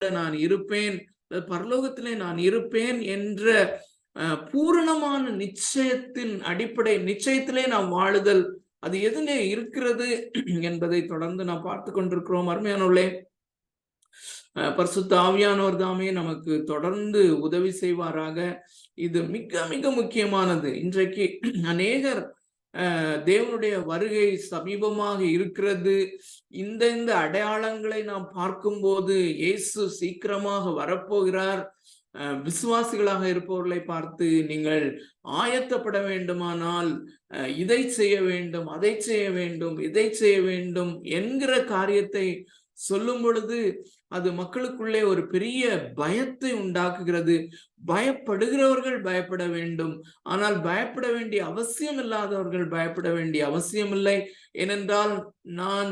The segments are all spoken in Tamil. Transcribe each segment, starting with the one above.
நான் இருப்பேன், பரலோகத்திலே நான் இருப்பேன் என்ற பூரணமான நிச்சயத்தின் அடிப்படை நிச்சயத்திலே நாம் வாழுதல் அது எதிலே இருக்கிறது என்பதை தொடர்ந்து நாம் பார்த்து கொண்டிருக்கிறோம். அருமையானவர்களே, பரிசுத்த ஆவியானவர் தாமே நமக்கு தொடர்ந்து உதவி செய்வாராக. இது மிக மிக முக்கியமானது. இன்றைக்கு அநேகர் தேவனுடைய வருகை சமீபமாக இருக்கிறது, இந்த அடையாளங்களை நாம் பார்க்கும்போது இயேசு சீக்கிரமாக வரப்போகிறார், விசுவாசிகளாக இருப்பவர்களை பார்த்து நீங்கள் ஆயத்தப்பட வேண்டுமானால் இதை செய்ய வேண்டும், அதை செய்ய வேண்டும், இதை செய்ய வேண்டும் என்கிற காரியத்தை சொல்லும் பொழுது அது மக்களுக்குள்ளே ஒரு பெரிய பயத்தை உண்டாக்குகிறது. பயப்படுகிறவர்கள் பயப்பட வேண்டும், ஆனால் பயப்பட வேண்டிய அவசியம் இல்லாதவர்கள் பயப்பட வேண்டிய அவசியம் இல்லை. ஏனென்றால் நான்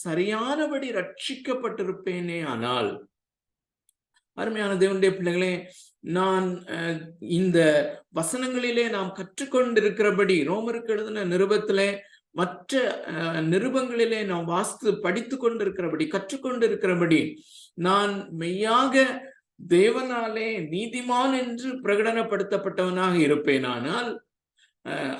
சரியானபடி ரட்சிக்கப்பட்டிருப்பேனே. ஆனால் அருமையான தேவனுடைய பிள்ளைகளே, நான் இந்த வசனங்களிலே நாம் கற்றுக்கொண்டிருக்கிறபடி, ரோமருக்கு எழுதின நிருபத்திலே மற்ற நிருபங்களிலே நாம் வாசித்து படித்து கொண்டிருக்கிறபடி, கற்றுக்கொண்டிருக்கிறபடி, நான் மெய்யாக தேவனாலே நீதிமான் என்று பிரகடனப்படுத்தப்பட்டவனாக இருப்பேனானால்,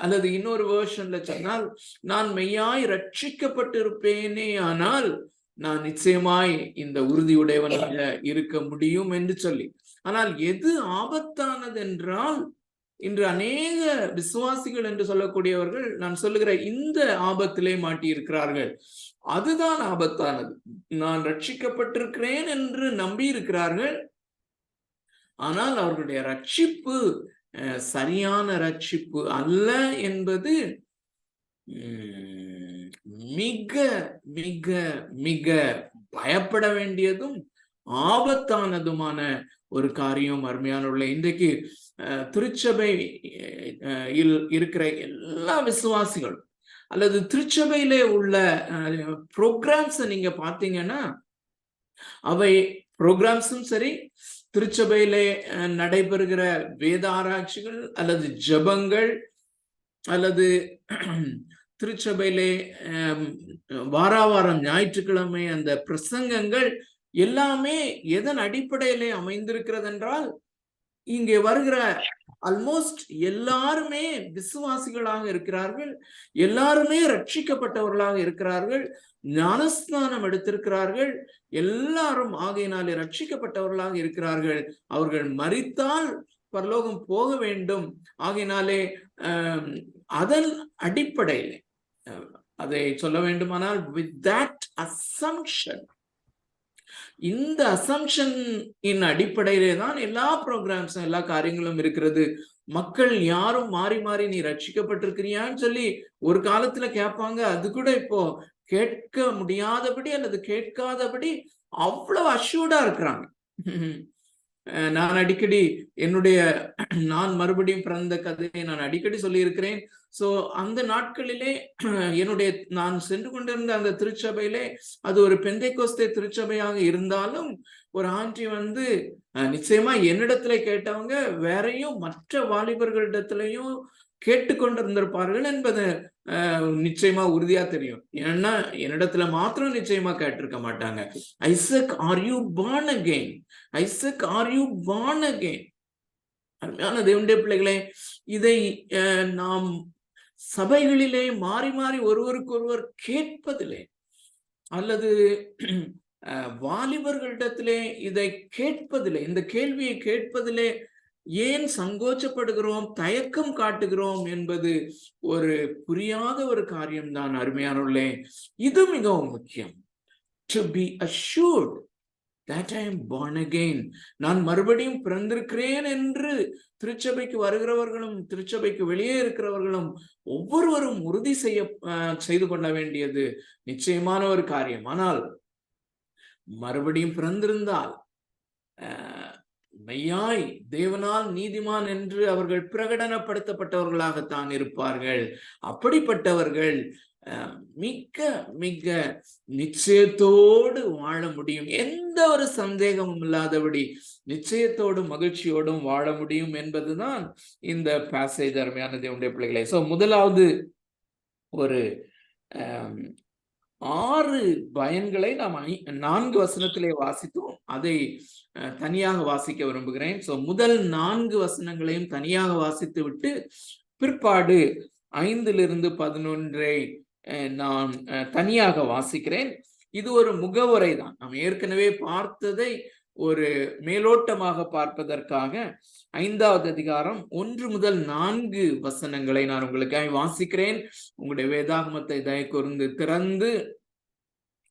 அல்லது இன்னொரு வேர்ஷன்ல சொன்னால், நான் மெய்யாய் ரட்சிக்கப்பட்டிருப்பேனே ஆனால் நான் நிச்சயமாய் இந்த உறுதியுடையவனாக இருக்க முடியும் என்று சொல்லி. ஆனால் எது ஆபத்தானது என்றால், இன்று அநேக விசுவாசிகள் என்று சொல்லக்கூடியவர்கள் நான் சொல்லுகிற இந்த ஆபத்திலே மாட்டியிருக்கிறார்கள். அதுதான் ஆபத்தானது. நான் ரட்சிக்கப்பட்டிருக்கிறேன் என்று நம்பி இருக்கிறார்கள், ஆனால் அவர்களுடைய ரட்சிப்பு சரியான ரட்சிப்பு அல்ல என்பது மிக மிக மிக பயப்பட வேண்டியதும் ஆபத்தானதுமான ஒரு காரியம். அருமையானவர்களே, இன்றைக்கு திருச்சபை இருக்கிற எல்லா விசுவாசிகளும் அல்லது திருச்சபையிலே உள்ள ப்ரோக்ராம்ஸ் நீங்க பார்த்தீங்கன்னா, அவை ப்ரோக்ராம்ஸும் சரி, திருச்சபையிலே நடைபெறுகிற வேத ஆராய்ச்சிகள் அல்லது ஜபங்கள் அல்லது திருச்சபையிலே வாராவாரம் ஞாயிற்றுக்கிழமை அந்த பிரசங்கங்கள் எல்லாமே எதன் அடிப்படையிலே அமைந்திருக்கிறது என்றால், இங்கே வருகிற ஆல்மோஸ்ட் எல்லாருமே விசுவாசிகளாக இருக்கிறார்கள், எல்லாருமே ரட்சிக்கப்பட்டவர்களாக இருக்கிறார்கள், ஞானஸ்நானம் எடுத்திருக்கிறார்கள், எல்லாரும் ஆகையினாலே ரட்சிக்கப்பட்டவர்களாக இருக்கிறார்கள். அவர்கள் மரித்தால் பரலோகம் போக வேண்டும். ஆகையினாலே அதன் அடிப்படையில் அதை சொல்ல வேண்டுமானால், வித் தட் அசம்ஷன், இந்த அசம்ஷன் இன் அடிப்படையிலே தான் எல்லா ப்ரோக்ராம்ஸ் எல்லா காரியங்களும் இருக்கிறது. மக்கள் யாரும் மாறி மாறி நீ ரட்சிக்கப்பட்டிருக்கிறியான்னு சொல்லி ஒரு காலத்துல கேட்பாங்க. அது கூட இப்போ கேட்க முடியாதபடி அல்லது கேட்காதபடி அவ்வளவு அஷ்யூர்டா இருக்கிறாங்க. நான் அடிக்கடி நான் மறுபடியும் பிறந்த கதையை நான் அடிக்கடி சொல்லி இருக்கிறேன். சோ அந்த நாட்களிலே நான் சென்று கொண்டிருந்த அந்த திருச்சபையிலே அது ஒரு பெந்தைக்கோஸ்தே திருச்சபையாக இருந்தாலும், ஒரு ஆண்டி நிச்சயமா என்னிடத்துல கேட்டவங்க வேறையும் மற்ற வாலிபர்களிடத்திலையும் கேட்டுக்கொண்டிருந்திருப்பார்கள் என்பது நிச்சயமா உறுதியா தெரியும். ஏன்னா என்னிடத்துல மாத்திரம் நிச்சயமா கேட்டிருக்க மாட்டாங்க. Isaac, are you born again? Isaac, are you born again? அருமையான தேவனுடைய பிள்ளைகளே, இதை நாம் சபைகளிலே மாறி மாறி ஒருவருக்கொருவர் கேட்பதிலே அல்லது வாலிபர்களிடத்திலே இதை கேட்பதிலே, இந்த கேள்வியை கேட்பதிலே ஏன் சங்கோச்சப்படுகிறோம், தயக்கம் காட்டுகிறோம் என்பது ஒரு புரியாத ஒரு காரியம்தான். அருமையானவர்களே, இது மிகவும் முக்கியம். To be assured that I am born again, நான் மறுபடியும் பிறந்திருக்கிறேன் என்று திருச்சபைக்கு வருகிறவர்களும் திருச்சபைக்கு வெளியே இருக்கிறவர்களும் ஒவ்வொருவரும் உறுதி செய்து கொள்ள வேண்டியது நிச்சயமான ஒரு காரியம். ஆனால் மறுபடியும் பிறந்திருந்தால் மெய்யாய் தேவனால் நீதிமான் என்று அவர்கள் பிரகடனப்படுத்தப்பட்டவர்களாகத்தான் இருப்பார்கள். அப்படிப்பட்டவர்கள் மிக மிக நிச்சயத்தோடு வாழ முடியும். எந்த ஒரு சந்தேகமும் இல்லாதபடி நிச்சயத்தோடும் மகிழ்ச்சியோடும் வாழ முடியும் என்பதுதான் இந்த பேசேஜ். அருமையான தேவனுடைய பிள்ளைகளே, சோ முதலாவது ஒரு 6 பயன்களை நாம் 4 வசனத்திலே வாசித்தோம். அதை தனியாக வாசிக்க விரும்புகிறேன். ஸோ முதல் 4 வசனங்களையும் தனியாக வாசித்து விட்டு பிற்பாடு 5-11 நான் தனியாக வாசிக்கிறேன். இது ஒரு முகவுரை தான். நாம் ஏற்கனவே பார்த்ததை ஒரு மேலோட்டமாக பார்ப்பதற்காக 5வது அதிகாரம் 1 முதல் 4 வசனங்களை நான் உங்களுக்காக வாசிக்கிறேன். உங்களுடைய வேதாகமத்தை தயவு கூர்ந்து திறந்து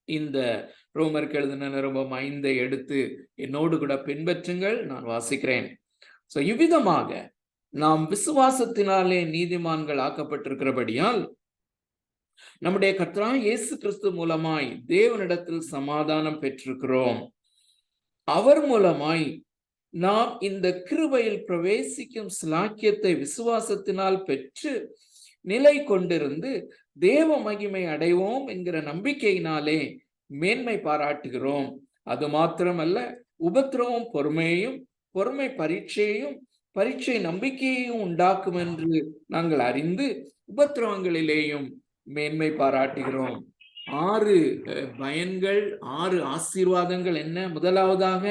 இந்த ரோமருக்கு எழுதின நிருபம் 5 எடுத்து என்னோடு கூட பின்பற்றுங்கள். நான் வாசிக்கிறேன். சோ இவ்விதமாக நாம் விசுவாசத்தினாலே நீதிமான்கள் ஆக்கப்பட்டிருக்கிறபடியால் நம்முடைய கர்த்தராகிய இயேசு கிறிஸ்து மூலமாய் தேவனிடத்தில் சமாதானம் பெற்றிருக்கிறோம். அவர் மூலமாய் நாம் இந்த கிருபையில் பிரவேசிக்கும் ஸ்லாக்கியத்தை விசுவாசத்தினால் பெற்று நிலை கொண்டிருந்து தேவ மகிமை அடைவோம் என்கிற நம்பிக்கையினாலே மேன்மை பாராட்டுகிறோம். அது மாத்திரமல்ல, உபத்திரவம் பொறுமையையும், பொறுமை பரீட்சையையும், பரீட்சை நம்பிக்கையையும் உண்டாக்கும் என்று நாங்கள் அறிந்து உபத்திரவங்களிலேயும் மேன்மை பாராட்டுகிறோம். 6 பயன்கள், 6 ஆசீர்வாதங்கள் என்ன? முதலாவதாக,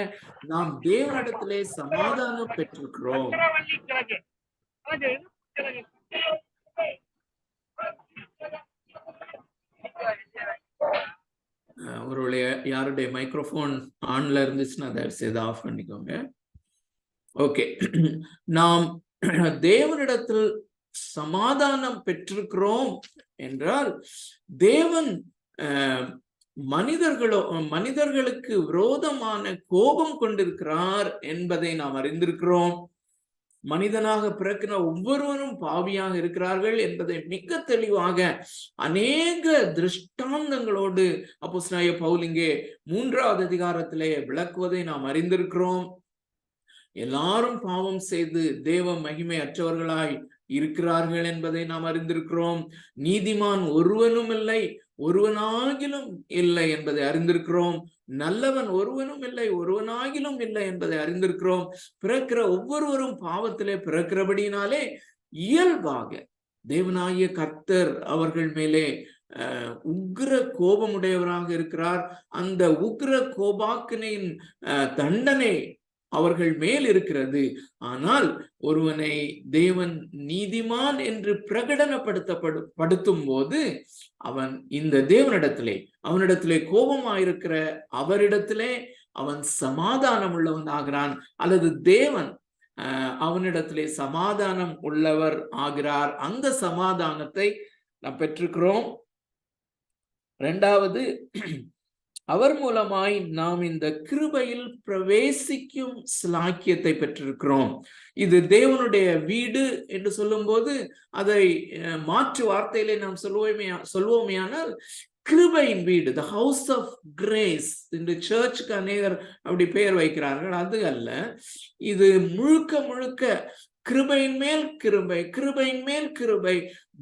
நாம் தேவனிடத்திலே சமாதானம் பெற்றிருக்கிறோம். அவருடைய யாருடைய மைக்ரோஃபோன் ஆன்ல இருந்துச்சுன்னா தயவு செய்து ஆஃப் பண்ணிக்கோங்க. ஓகே, நாம் தேவனிடத்தில் சமாதானம் பெற்றிருக்கிறோம் என்றால் தேவன் மனிதர்களுக்கு விரோதமான கோபம் கொண்டிருக்கிறார் என்பதை நாம் அறிந்திருக்கிறோம். மனிதனாக பிறக்கிற ஒவ்வொருவரும் பாவியாக இருக்கிறார்கள் என்பதை மிக தெளிவாக அநேக திருஷ்டாந்தங்களோடு அப்போஸ்தலனாகிய பவுல் இங்கே 3வது அதிகாரத்திலே விளக்குவதை நாம் அறிந்திருக்கிறோம். எல்லாரும் பாவம் செய்து தேவ மகிமை அற்றவர்களாய் இருக்கிறார்கள் என்பதை நாம் அறிந்திருக்கிறோம். நீதிமான் ஒருவனும் இல்லை, ஒருவனாகிலும் இல்லை என்பதை அறிந்திருக்கிறோம். நல்லவன் ஒருவனும் இல்லை, ஒருவனாகிலும் இல்லை என்பதை அறிந்திருக்கிறோம். பிறக்கிற ஒவ்வொருவரும் பாவத்திலே பிறக்கிறபடினாலே இயல்பாக தேவனாகிய கர்த்தர் அவர்கள் மேலே உக்கிர கோபமுடையவராக இருக்கிறார். அந்த உக்கிர கோபாக்கினையின் தண்டனை அவர்கள் மேல் இருக்கிறது. ஆனால் ஒருவனை தேவன் நீதிமான் என்று பிரகடனப்படுத்தும் போது அவன் இந்த தேவனிடத்திலே, அவனிடத்திலே கோபமாயிருக்கிற அவரிடத்திலே அவன் சமாதானம் உள்ளவன் ஆகிறான், அல்லது தேவன் அவனிடத்திலே சமாதானம் உள்ளவர் ஆகிறார். அந்த சமாதானத்தை நாம் பெற்றிருக்கிறோம். 2வது, அவர் மூலமாய் நாம் இந்த கிருபையில் பிரவேசிக்கும் ஸ்லாக்கியத்தை பெற்றிருக்கிறோம். இது தேவனுடைய வீடு என்று சொல்லும் போது அதை மாற்று வார்த்தையிலே நாம் சொல்வோமேயானால் கிருபையின் வீடு, த ஹவுஸ் ஆஃப் கிரேஸ். இந்த சர்ச்சுக்கு அநேகர் அப்படி பெயர் வைக்கிறார்கள். அது அல்ல, இது முழுக்க முழுக்க கிருபையின் மேல் கிருபை, கிருபையின் மேல் கிருபை,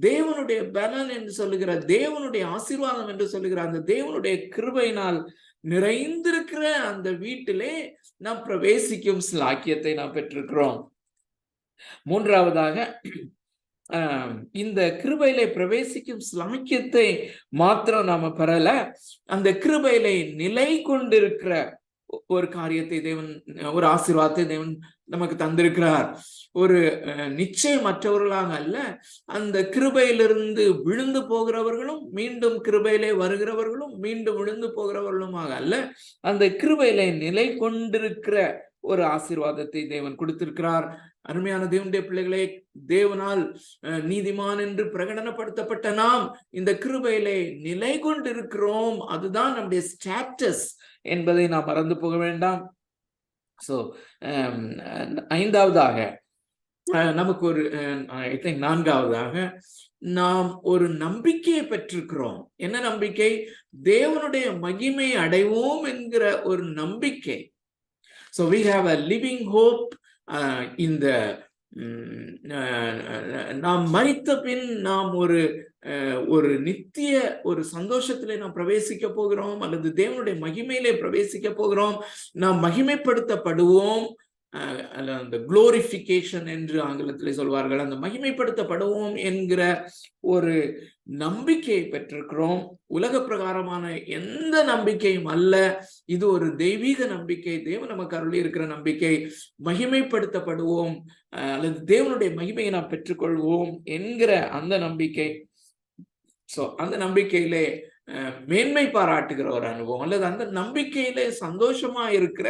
தேவனுடைய பலன் என்று சொல்லுகிற, தேவனுடைய ஆசீர்வாதம் என்று சொல்லுகிற அந்த தேவனுடைய கிருபையினால் நிறைந்திருக்கிற அந்த வீட்டிலே நாம் பிரவேசிக்கும் ஸ்லாக்கியத்தை நாம் பெற்றிருக்கிறோம். 3வதாக, இந்த கிருபையிலே பிரவேசிக்கும் ஸ்லாக்கியத்தை மாத்திரம் நாம பெறல, அந்த கிருபையிலே நிலை கொண்டிருக்கிற ஒரு காரியத்தை தேவன், ஒரு ஆசீர்வாதத்தை தேவன் நமக்கு தந்திருக்கிறார். ஒரு நிச்சயமற்றவர்களாக அல்ல, அந்த கிருபையிலிருந்து விழுந்து போகிறவர்களும் மீண்டும் கிருபையிலே வருகிறவர்களும் மீண்டும் விழுந்து போகிறவர்களுமாக அல்ல, அந்த கிருபையிலே நிலை கொண்டிருக்கிற ஒரு ஆசீர்வாதத்தை தேவன் கொடுத்திருக்கிறார். அருமையான தேவனுடைய பிள்ளைகளே, தேவனால் நீதிமான் என்று பிரகடனப்படுத்தப்பட்ட நாம் இந்த கிருபையிலே நிலை கொண்டிருக்கிறோம். அதுதான் நம்முடைய ஸ்டேட்டஸ் என்பதை நாம் மறந்து போக வேண்டாம். சோ 5வதாக நமக்கு ஒரு, ஐ திங்க் 4வதாக, நாம் ஒரு நம்பிக்கையை பெற்றிருக்கிறோம். என்ன நம்பிக்கை? தேவனுடைய மகிமை அடைவோம் என்கிற ஒரு நம்பிக்கை. So we have a living hope. இந்த நாம் மரித்த பின் நாம் ஒரு நித்திய ஒரு சந்தோஷத்திலே நாம் பிரவேசிக்க போகிறோம், அல்லது தேவனுடைய மகிமையிலே பிரவேசிக்க போகிறோம். நாம் மகிமைப்படுத்தப்படுவோம். அந்த குளோரிபிகேஷன் என்று ஆங்கிலத்திலே சொல்வார்கள், அந்த மகிமைப்படுத்தப்படுவோம் என்கிற ஒரு நம்பிக்கையை பெற்றிருக்கிறோம். உலக பிரகாரமான எந்த நம்பிக்கையும் அல்ல, இது ஒரு தெய்வீக நம்பிக்கை, தேவன் நமக்கு அருளி இருக்கிற நம்பிக்கை. மகிமைப்படுத்தப்படுவோம் அல்லது தேவனுடைய மகிமையை நாம் பெற்றுக்கொள்வோம் என்கிற அந்த நம்பிக்கை. சோ அந்த நம்பிக்கையிலே மேன்மை பாராட்டுகிற ஒரு அனுபவம், அல்லது அந்த நம்பிக்கையிலே சந்தோஷமா இருக்கிற,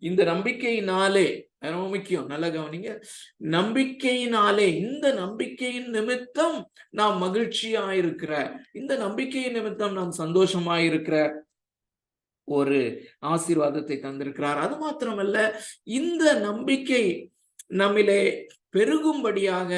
இந்த நம்பிக்கையினாலே ரொம்ப முக்கியம், நல்ல கவனிங்க, நம்பிக்கையினாலே, இந்த நம்பிக்கையின் நிமித்தம் நாம் மகிழ்ச்சியா இருக்கிற, இந்த நம்பிக்கையின் நிமித்தம் நாம் சந்தோஷமா இருக்கிற ஒரு ஆசீர்வாதத்தை தந்திருக்கிறார். அது மாத்திரமல்ல, இந்த நம்பிக்கை நம்மிலே பெருகும்படியாக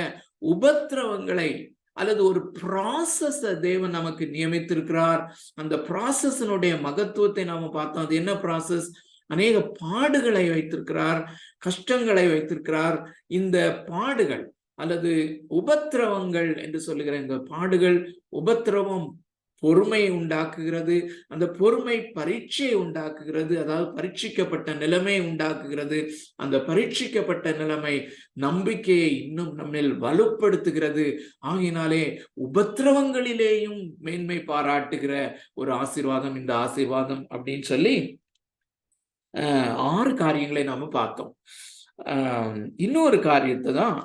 உபத்திரவங்களை அல்லது ஒரு ப்ராசஸ தேவன் நமக்கு நியமித்திருக்கிறார். அந்த ப்ராசஸினுடைய மகத்துவத்தை நாம பார்த்தோம். அது என்ன ப்ராசஸ்? அநேக பாடுகளை வைத்திருக்கிறார், கஷ்டங்களை வைத்திருக்கிறார். இந்த பாடுகள் அல்லது உபத்திரவங்கள் என்று சொல்லுகிற இந்த பாடுகள், உபத்திரவம் பொறுமையை உண்டாக்குகிறது, அந்த பொறுமை பரீட்சையை உண்டாக்குகிறது, அதாவது பரீட்சிக்கப்பட்ட நிலைமையை உண்டாக்குகிறது. அந்த பரீட்சிக்கப்பட்ட நிலைமை நம்பிக்கையை இன்னும் நம்மில் வலுப்படுத்துகிறது. ஆகினாலே உபத்திரவங்களிலேயும் மேன்மை பாராட்டுகிற ஒரு ஆசீர்வாதம் இந்த ஆசீர்வாதம் அப்படின்னு சொல்லி 6 காரியங்களை நாம பார்த்தோம். இன்னொரு காரியத்தை தான்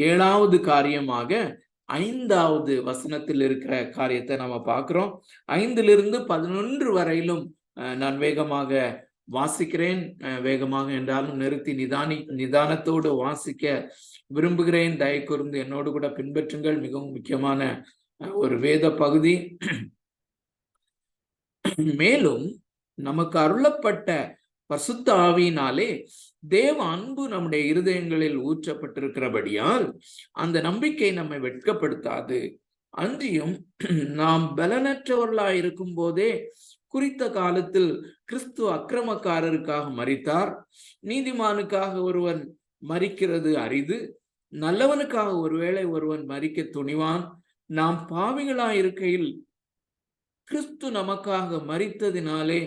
7வது காரியமாக 5வது வசனத்தில் இருக்கிற காரியத்தை நாம பார்க்கிறோம். 5லிருந்து 11 வரையிலும் நான் வேகமாக வாசிக்கிறேன். வேகமாக என்றாலும் நிறுத்தி நிதானத்தோடு வாசிக்க விரும்புகிறேன். தயவு கூர்ந்து என்னோடு கூட பின்பற்றுங்கள். மிகவும் முக்கியமான ஒரு வேத பகுதி. மேலும் நமக்கு அருளப்பட்ட பரிசுத்த ஆவியினாலே தேவ அன்பு நம்முடைய இருதயங்களில் ஊற்றப்பட்டிருக்கிறபடியால் அந்த நம்பிக்கை நம்மை வெட்கப்படுத்தாது. அன்றியும் நாம் பலனற்றவர்களாய் இருக்கும் போதே குறித்த காலத்தில் கிறிஸ்து அக்கிரமக்காரருக்காக மரித்தார். நீதிமானுக்காக ஒருவன் மரிக்கிறது அரிது, நல்லவனுக்காக ஒருவேளை ஒருவன் மரிக்க துணிவான். நாம் பாவிகளாய் இருக்கையில் கிறிஸ்து நமக்காக மரித்ததினாலே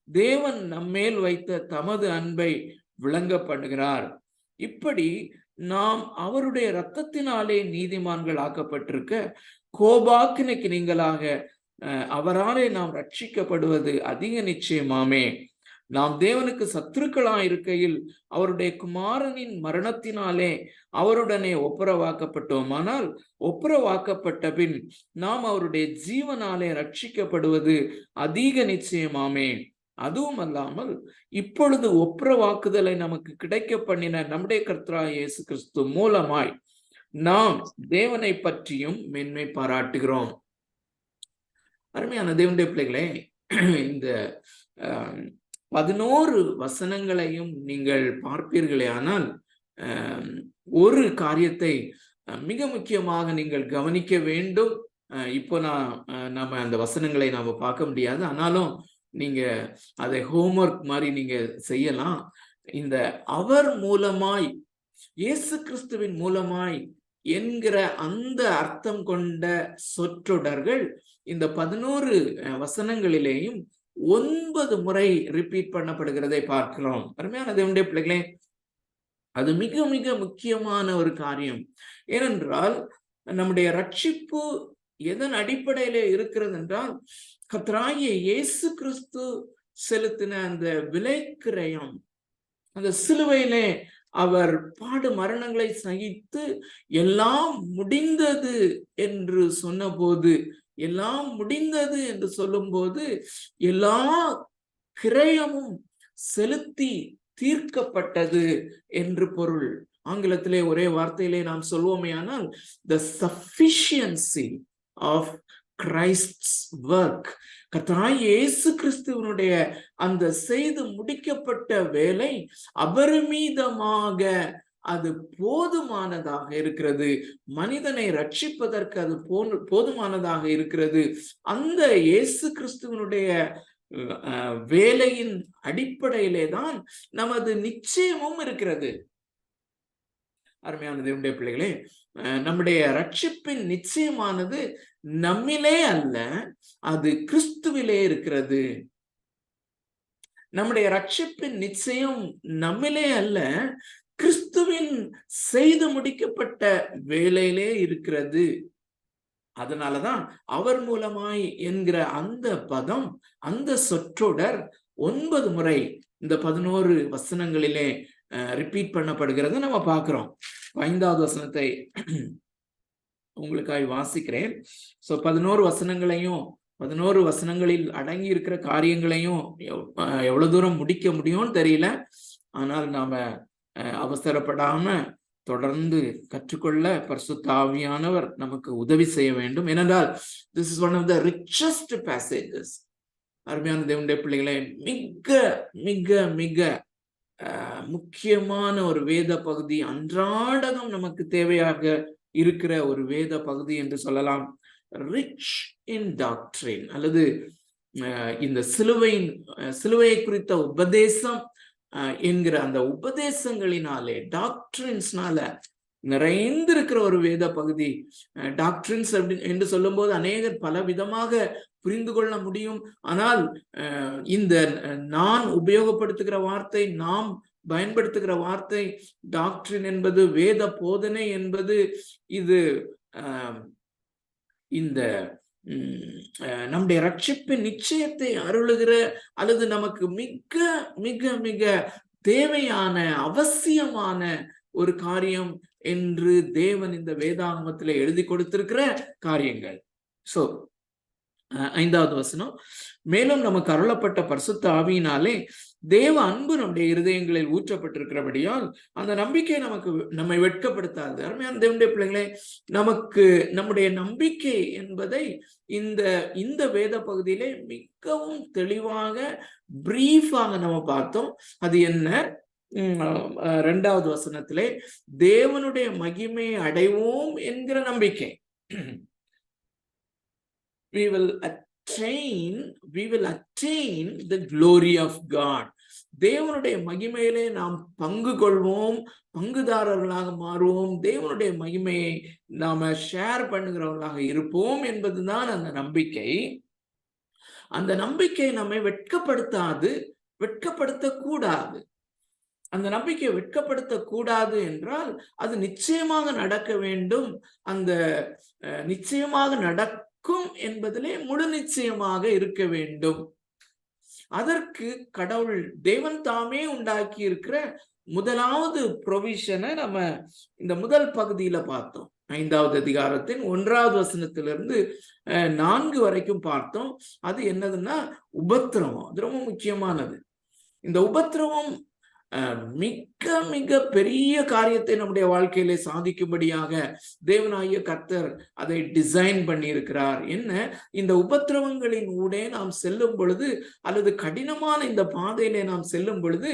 தேவன் நம்மேல் வைத்த தமது அன்பை விளங்க பண்ணுகிறார். இப்படி நாம் அவருடைய இரத்தத்தினாலே நீதிமான்கள் ஆக்கப்பட்டிருக்க கோபாக்கினைக்கு நீங்களாக அவராலே நாம் ரட்சிக்கப்படுவது அதிக நிச்சயமாமே. நாம் தேவனுக்கு சத்துருக்களாய் இருக்கையில் அவருடைய குமாரனின் மரணத்தினாலே அவருடனே ஒப்புரவாக்கப்பட்டோமானால் ஒப்புரவாக்கப்பட்ட பின் நாம் அவருடைய ஜீவனாலே ரட்சிக்கப்படுவது அதிக நிச்சயமாமே. அதுவும் அல்லாமல் இப்பொழுது ஒப்புரவாக்குதலை நமக்கு கிடைக்க பண்ணின நம்முடைய கர்த்தராகிய இயேசு கிறிஸ்து மூலமாய் நாம் தேவனை பற்றியும் மேன்மை பாராட்டுகிறோம். அருமையான தேவனுடைய பிள்ளைகளே, இந்த 11 வசனங்களையும் நீங்கள் பார்ப்பீர்களே ஆனால் ஒரு காரியத்தை மிக முக்கியமாக நீங்கள் கவனிக்க வேண்டும். இப்போ நம்ம அந்த வசனங்களை நாம பார்க்க முடியாது, ஆனாலும் நீங்க அதை ஹோம்வொர்க் மாதிரி நீங்க செய்யலாம். இந்த அவர் மூலமாய், இயேசு கிறிஸ்துவின் மூலமாய் என்கிற அந்த அர்த்தம் கொண்ட சொற்றொடர்கள் இந்த 11 வசனங்களிலேயும் 9 முறை ரிப்பீட் பண்ணப்படுகிறதை பார்க்கிறோம். அருமையான தேவனுடைய பிள்ளைகளே, அது மிக மிக முக்கியமான ஒரு காரியம். ஏனென்றால் நம்முடைய ரட்சிப்பு எதன் அடிப்படையிலே இருக்கிறது என்றால், கர்த்தராகிய இயேசு கிறிஸ்து செலுத்தின அந்த விலைக்கிரயம், அந்த சிலுவையிலே அவர் பாடு மரணங்களை சகித்து எல்லாம் முடிந்தது என்று சொன்னபோது, எல்லாம் முடிந்தது என்று சொல்லும் போது எல்லா கிரயமும் செலுத்தி தீர்க்கப்பட்டது என்று பொருள். ஆங்கிலத்திலே ஒரே வார்த்தையிலே நாம் சொல்வோமே ஆனால், the sufficiency of Christ's work, கர்த்தராகிய இயேசு கிறிஸ்துவினுடைய அந்த செய்து முடிக்கப்பட்ட வேலை அபரிமிதமாக அது போதுமானதாக இருக்கிறது. மனிதனை ரட்சிப்பதற்கு அது போதுமானதாக இருக்கிறது. அந்த இயேசு கிறிஸ்துவனுடைய வேலையின் அடிப்படையிலே தான் நமது நிச்சயமும் இருக்கிறது. அருமையான தேவனுடைய பிள்ளைகளே, நம்முடைய ரட்சிப்பின் நிச்சயமானது நம்மிலே அல்ல, அது கிறிஸ்துவிலே இருக்கிறது. நம்முடைய ரட்சிப்பின் நிச்சயம் நம்மிலே அல்ல, கிறிஸ்துவின் செய்து முடிக்கப்பட்ட வேலையிலே இருக்கிறது. அதனாலதான் அவர் மூலமாய் என்கிற அந்த பதம், அந்த சொற்றொடர் 9 முறை இந்த 11 வசனங்களிலே ரிப்பீட் பண்ணப்படுகிறது நம்ம பார்க்கிறோம். 5வது வசனத்தை உங்களுக்காக வாசிக்கிறேன். சோ 11 வசனங்களையும் 11 வசனங்களில் அடங்கி இருக்கிற காரியங்களையும் எவ்வளவு தூரம் முடிக்க முடியும்னு தெரியல. ஆனால் நாம அவசரப்படாம தொடர்ந்து கற்றுக்கொள்ள பரிசுத்த ஆவியானவர் நமக்கு உதவி செய்ய வேண்டும். ஏனென்றால் this is one of the richest passages. அருமையான தேவனுடைய பிள்ளைகளை, மிக மிக மிக முக்கியமான ஒரு வேத பகுதி, அன்றாடகம் நமக்கு தேவையாக இருக்கிற ஒரு வேத பகுதி என்று சொல்லலாம். ரிச் இன் டாக்ட்ரின், அல்லது இந்த சிலுவையை குறித்த உபதேசம் என்கிற அந்த உபதேசங்களினாலே, டாக்ட்ரின்ஸ்னால நிறைந்திருக்கிற ஒரு வேத பகுதி. டாக்ட்ரின்ஸ் என்று சொல்லும் போது அநேகர் பல விதமாக புரிந்து கொள்ள முடியும். ஆனால் இந்த நான் உபயோகப்படுத்துகிற வார்த்தை, நாம் பயன்படுத்துகிற வார்த்தை டாக்ட்ரின் என்பது, வேத போதனை என்பது, இது இந்த நம்முடைய ரட்சிப்பின் நிச்சயத்தை அருளுகிற, அல்லது நமக்கு மிக மிக மிக தேவையான அவசியமான ஒரு காரியம் என்று தேவன் இந்த வேதாகமத்திலே எழுதி கொடுத்திருக்கிற காரியங்கள். சோ 5வது வசனம், மேலும் நமக்கு அருளப்பட்ட பரிசுத்த ஆவியினாலே தேவ அன்பு நம்முடைய இருதயங்களில் ஊற்றப்பட்டிருக்கிறபடியால் அந்த நம்பிக்கை நம்மை வெட்கப்படுத்தாது. அருமையான தேவனுடைய பிள்ளைகளே, நம்முடைய நம்பிக்கை என்பதை இந்த வேத பகுதியிலே மிகவும் தெளிவாக பிரீஃபாக நம்ம பார்த்தோம். அது என்ன? 2வது வசனத்திலே தேவனுடைய மகிமையை அடைவோம் என்கிற நம்பிக்கை. We will attain the glory of God. தேவனுடைய மகிமையிலே நாம் பங்கு கொள்வோம், பங்குதாரர்களாக மாறுவோம், தேவனுடைய மகிமையை நாம ஷேர் பண்ணுகிறவர்களாக இருப்போம் என்பதுதான் அந்த நம்பிக்கை. அந்த நம்பிக்கை நம்மை வெட்கப்படுத்தாது, வெட்கப்படுத்தக்கூடாது. அந்த நம்பிக்கையை வெட்கப்படுத்தக்கூடாது என்றால் அது நிச்சயமாக நடக்க வேண்டும். அந்த நிச்சயமாக நடக்கும் என்பதிலே முழு நிச்சயமாக இருக்க வேண்டும். அதற்கு கடவுள் தேவன் தாமே உண்டாக்கி இருக்கிற முதலாவது ப்ரொவிஷனை நம்ம இந்த முதல் பகுதியில பார்த்தோம். 5வது அதிகாரத்தின் 1வது வசனத்திலிருந்து 4 வரைக்கும் பார்த்தோம். அது என்னதுன்னா உபத்திரவம். அது ரொம்ப முக்கியமானது. இந்த உபத்திரவம் மிக மிக பெரிய காரியத்தை நம்முடைய வாழ்க்கையிலே சாதிக்கும்படியாக தேவனாகிய கர்த்தர் அதை டிசைன் பண்ணி இருக்கிறார். என்ன? இந்த உபத்திரவங்களின் ஊடே நாம் செல்லும் பொழுது, அல்லது கடினமான இந்த பாதையிலே நாம் செல்லும் பொழுது,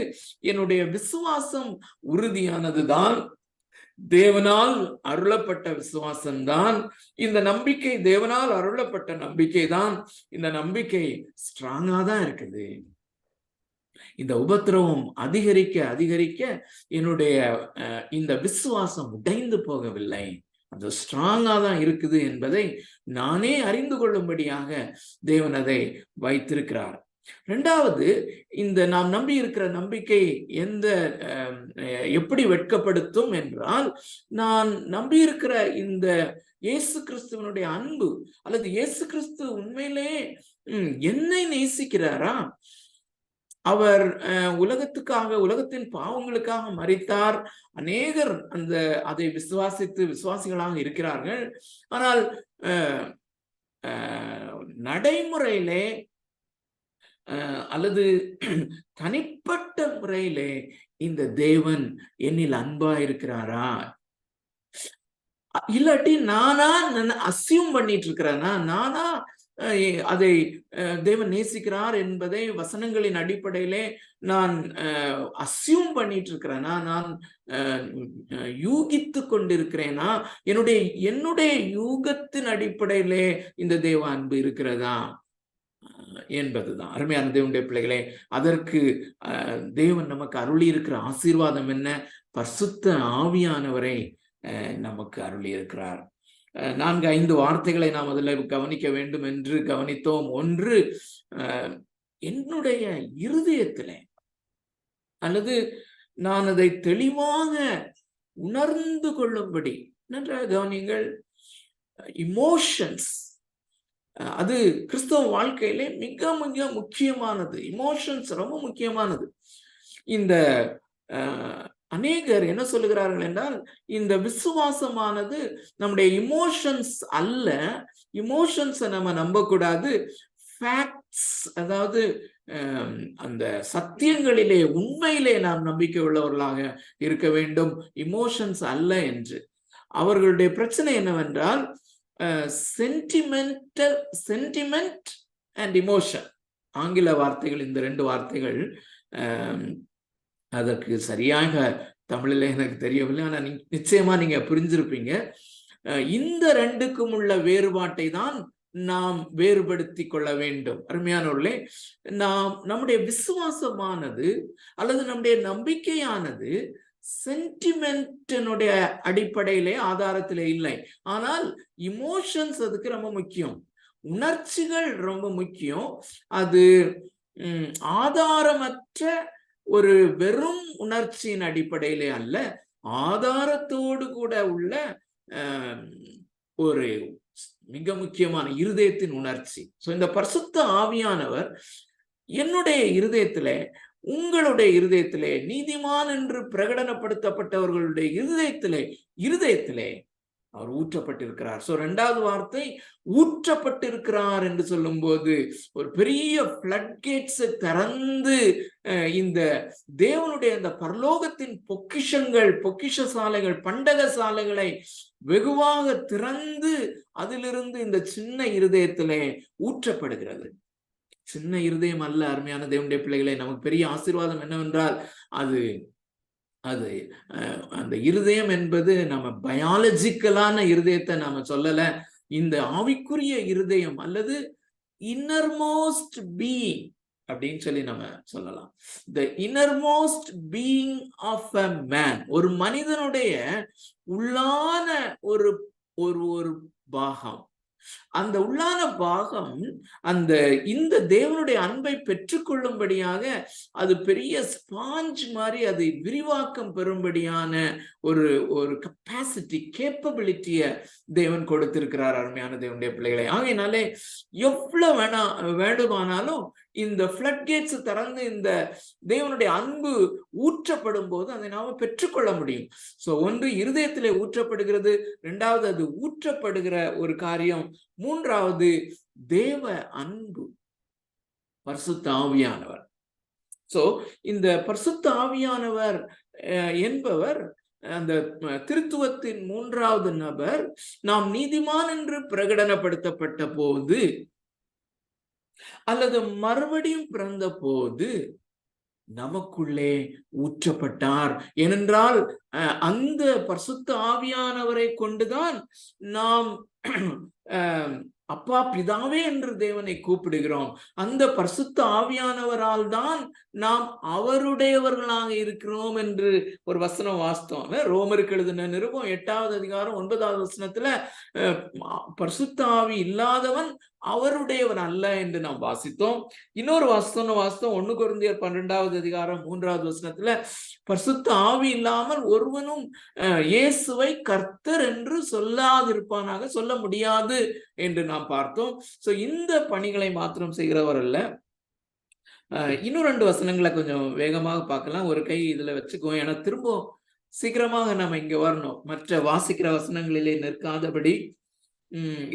என்னுடைய விசுவாசம் உறுதியானதுதான், தேவனால் அருளப்பட்ட விசுவாசம்தான், இந்த நம்பிக்கை தேவனால் அருளப்பட்ட நம்பிக்கை தான். இந்த நம்பிக்கை ஸ்ட்ராங்கா தான் இருக்குது. இந்த உபத்திரவம் அதிகரிக்க அதிகரிக்க என்னுடைய இந்த விசுவாசம் உடைந்து போகவில்லை, அது ஸ்ட்ராங்கா தான் இருக்குது என்பதை நானே அறிந்து கொள்ளும்படியாக தேவன் அதை வைத்திருக்கிறார். 2வது, இந்த நாம் நம்பி இருக்கிற நம்பிக்கை எப்படி வெட்கப்படுத்தும் என்றால், நான் நம்பி இருக்கிற இந்த இயேசு கிறிஸ்துவனுடைய அன்பு, அல்லது இயேசு கிறிஸ்து உண்மையிலே என்னை நேசிக்கிறாரா? அவர் உலகத்துக்காக, உலகத்தின் பாவங்களுக்காக மரித்தார். அநேகர் அதை விசுவாசித்து விசுவாசிகளாக இருக்கிறார்கள். ஆனால் நடைமுறையிலே அல்லது தனிப்பட்ட முறையிலே இந்த தேவன் என்னில் அன்பா இருக்கிறாரா? இல்லாட்டி நானா அசியூம் பண்ணிட்டு இருக்கிறேனா? நானா அதை தேவன் நேசிக்கிறார் என்பதை வசனங்களின் அடிப்படையிலே நான் அசியூம் பண்ணிட்டு இருக்கிறேனா? நான் யூகித்து கொண்டிருக்கிறேனா? என்னுடைய யூகத்தின் அடிப்படையிலே இந்த தேவ அன்பு இருக்கிறதா என்பதுதான். அருமையான தேவனுடைய பிள்ளைகளே, அதற்கு தேவன் நமக்கு அருளி இருக்கிற ஆசீர்வாதம் என்ன? பரிசுத்த ஆவியானவரை நமக்கு அருளி இருக்கிறார். 4-5 வார்த்தைகளை நாம் அதில் கவனிக்க வேண்டும் என்று கவனித்தோம். ஒன்று, என்னுடைய இருதயத்திலே, அல்லது நான் அதை தெளிவாக உணர்ந்து கொள்ளும்படி, நன்றாக கவனிங்கள், இமோஷன்ஸ் அது கிறிஸ்தவ வாழ்க்கையிலே மிக மிக முக்கியமானது. இமோஷன்ஸ் ரொம்ப முக்கியமானது. இந்த அநேகர் என்ன சொல்லுகிறார்கள் என்றால், இந்த விசுவாசமானது நம்முடைய இமோஷன்ஸ் அல்ல, இமோஷன்ஸை நம்ம நம்பக்கூடாது, ஃபேக்ட்ஸ், அதாவது அந்த சத்தியங்களிலே உண்மையிலே நாம் நம்பிக்கை உள்ளவர்களாக இருக்க வேண்டும், இமோஷன்ஸ் அல்ல என்று. அவர்களுடைய பிரச்சனை என்னவென்றால், சென்டிமெண்ட் அண்ட் இமோஷன், ஆங்கில வார்த்தைகள், இந்த ரெண்டு வார்த்தைகள் அதற்கு சரியாக தமிழில் எனக்கு தெரியவில்லை, ஆனால் நிச்சயமா நீங்க புரிஞ்சிருப்பீங்க. இந்த ரெண்டுக்கும் உள்ள வேறுபாட்டை தான் நாம் வேறுபடுத்தி கொள்ள வேண்டும். அருமையானவர்களே, நம்முடைய விசுவாசமானது அல்லது நம்முடைய நம்பிக்கையானது சென்டிமென்டினுடைய அடிப்படையிலே, ஆதாரத்திலே இல்லை. ஆனால் இமோஷன்ஸ் அதுக்கு ரொம்ப முக்கியம், உணர்ச்சிகள் ரொம்ப முக்கியம். அது ஆதாரமற்ற ஒரு வெறும் உணர்ச்சியின் அடிப்படையிலே அல்ல, ஆதாரத்தோடு கூட உள்ள ஒரு மிக முக்கியமான இருதயத்தின் உணர்ச்சி. சோ இந்த பரிசுத்த ஆவியானவர் என்னுடைய இருதயத்திலே, உங்களுடைய இருதயத்திலே, நீதிமான் என்று பிரகடனப்படுத்தப்பட்டவர்களுடைய இருதயத்திலே அவர் ஊற்றப்பட்டிருக்கிறார். சோ இரண்டாவது வார்த்தை ஊற்றப்பட்டிருக்கிறார் என்று சொல்லும் போது ஒரு பெரிய ஃப்ளட் கேட்ஸ் திறந்து இந்த தேவனுடைய அந்த பரலோகத்தின் பொக்கிஷங்கள், பொக்கிஷ சாலைகள், பண்டக சாலைகளை வெகுவாக திறந்து அதிலிருந்து இந்த சின்ன இருதயத்திலே ஊற்றப்படுகிறது. சின்ன இருதயம் அல்ல அருமையான தேவனுடைய பிள்ளைகளை. நமக்கு பெரிய ஆசீர்வாதம் என்னவென்றால், அது அந்த இருதயம் என்பது நம்ம பயாலஜிக்கலான இருதயத்தை நாம சொல்லல, இந்த ஆவிக்குரிய இருதயம் அல்லது இன்னர்மோஸ்ட் பீயிங் அப்படின்னு சொல்லி நம்ம சொல்லலாம். The innermost being of a man, ஒரு மனிதனுடைய உள்ளான ஒரு ஒரு பாகம். அந்த உள்ளான பாகம் இந்த தேவனுடைய அன்பை பெற்றுக்கொள்ளும்படியாக அது பெரிய ஸ்பாஞ்ச் மாதிரி அது விரிவாக்கம் பெறும்படியான ஒரு கெப்பாசிட்டி, கேப்பபிலிட்டிய தேவன் கொடுத்திருக்கிறார் அருமையான தேவனுடைய பிள்ளைகளை. ஆகையினாலே எவ்வளவு வேண்டுமானாலும் இந்த ஃப்ளட் கேட்ஸ் திறந்து இந்த தேவனுடைய அன்பு ஊற்றப்படும் போது அதை நாம பெற்றுக்கொள்ள முடியும். சோ ஒன்று இருதயத்திலே ஊற்றப்படுகிறது, இரண்டாவது அது ஊற்றப்படுகிற ஒரு காரியம், மூன்றாவது தேவ அன்பு, பரிசுத்த ஆவியானவர். சோ இந்த பரிசுத்த ஆவியானவர் என்பவர் அந்த திருத்துவத்தின் மூன்றாவது நபர். நாம் நீதிமான் என்று பிரகடனப்படுத்தப்பட்ட போது அல்லது மறுபடியும் பிறந்த போது நமக்குள்ளே ஊற்றப்பட்டார். ஏனென்றால் அந்த பரிசுத்த ஆவியானவரை கொண்டுதான் நாம் அப்பா பிதாவே என்று தேவனை கூப்பிடுகிறோம். அந்த பரிசுத்த ஆவியானவரால் தான் நாம் அவருடையவர்களாக இருக்கிறோம் என்று ஒரு வசனம் வாசித்தோம். ரோமருக்கு எழுதின நிருபம் 8வது அதிகாரம் 9வது வசனத்துல பரிசுத்த ஆவி இல்லாதவன் அவருடையவன் அல்ல என்று நாம் வாசித்தோம். இன்னொரு வாசித்தோம் 1 கொரிந்தியர் 12வது அதிகாரம் 3வது வசனத்துல பரிசுத்த ஆவி இல்லாமல் ஒருவனும் இயேசுவை கர்த்தர் என்று சொல்லாதிருப்பானாக, சொல்ல முடியாது என்று நாம் பார்த்தோம். சோ இந்த பணிகளை மாத்திரம் செய்கிறவர் அல்ல. இன்னும் 2 வசனங்களை கொஞ்சம் வேகமாக பார்க்கலாம். ஒரு கை இதுல வச்சுக்குவோம், ஏன்னா திரும்ப சீக்கிரமாக நம்ம இங்க வரணும், மற்ற வாசிக்கிற வசனங்களிலே நிற்காதபடி.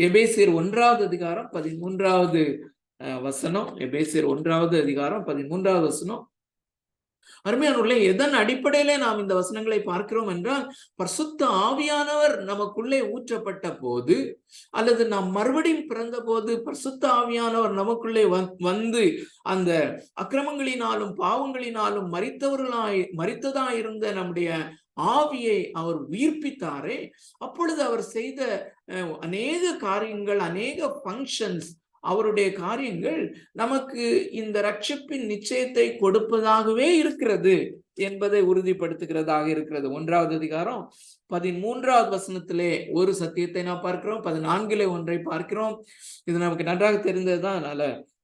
எபேசியர் 1வது அதிகாரம் 13வது வசனம். எபேசியர் 1வது அதிகாரம் 13வது வசனம். அருமையானவர்களே, எதன் அடிப்படையிலே நாம் இந்த வசனங்களை பார்க்கிறோம் என்றால், பரிசுத்த ஆவியானவர் நமக்குள்ளே ஊற்றப்பட்ட போது அல்லது நாம் மறுபடியும் பிறந்த போது பரிசுத்த ஆவியானவர் நமக்குள்ளே வந்து அந்த அக்கிரமங்களினாலும் பாவங்களினாலும் மரித்ததாயிருந்த நம்முடைய ஆவியை அவர் உயிர்ப்பித்தாரே, அப்பொழுது அவர் செய்த அநேக காரியங்கள், அநேக ஃபங்க்ஷன்ஸ், அவருடைய காரியங்கள் நமக்கு இந்த ரட்சிப்பின் நிச்சயத்தை கொடுப்பதாகவே இருக்கிறது என்பதை உறுதிப்படுத்துகிறதாக இருக்கிறது. 1வது அதிகாரம் 13வது வசனத்திலே ஒரு சத்தியத்தை நாம் பார்க்கிறோம், 14லே ஒன்றை பார்க்கிறோம். இது நமக்கு நன்றாக தெரிந்ததுதான், அதனால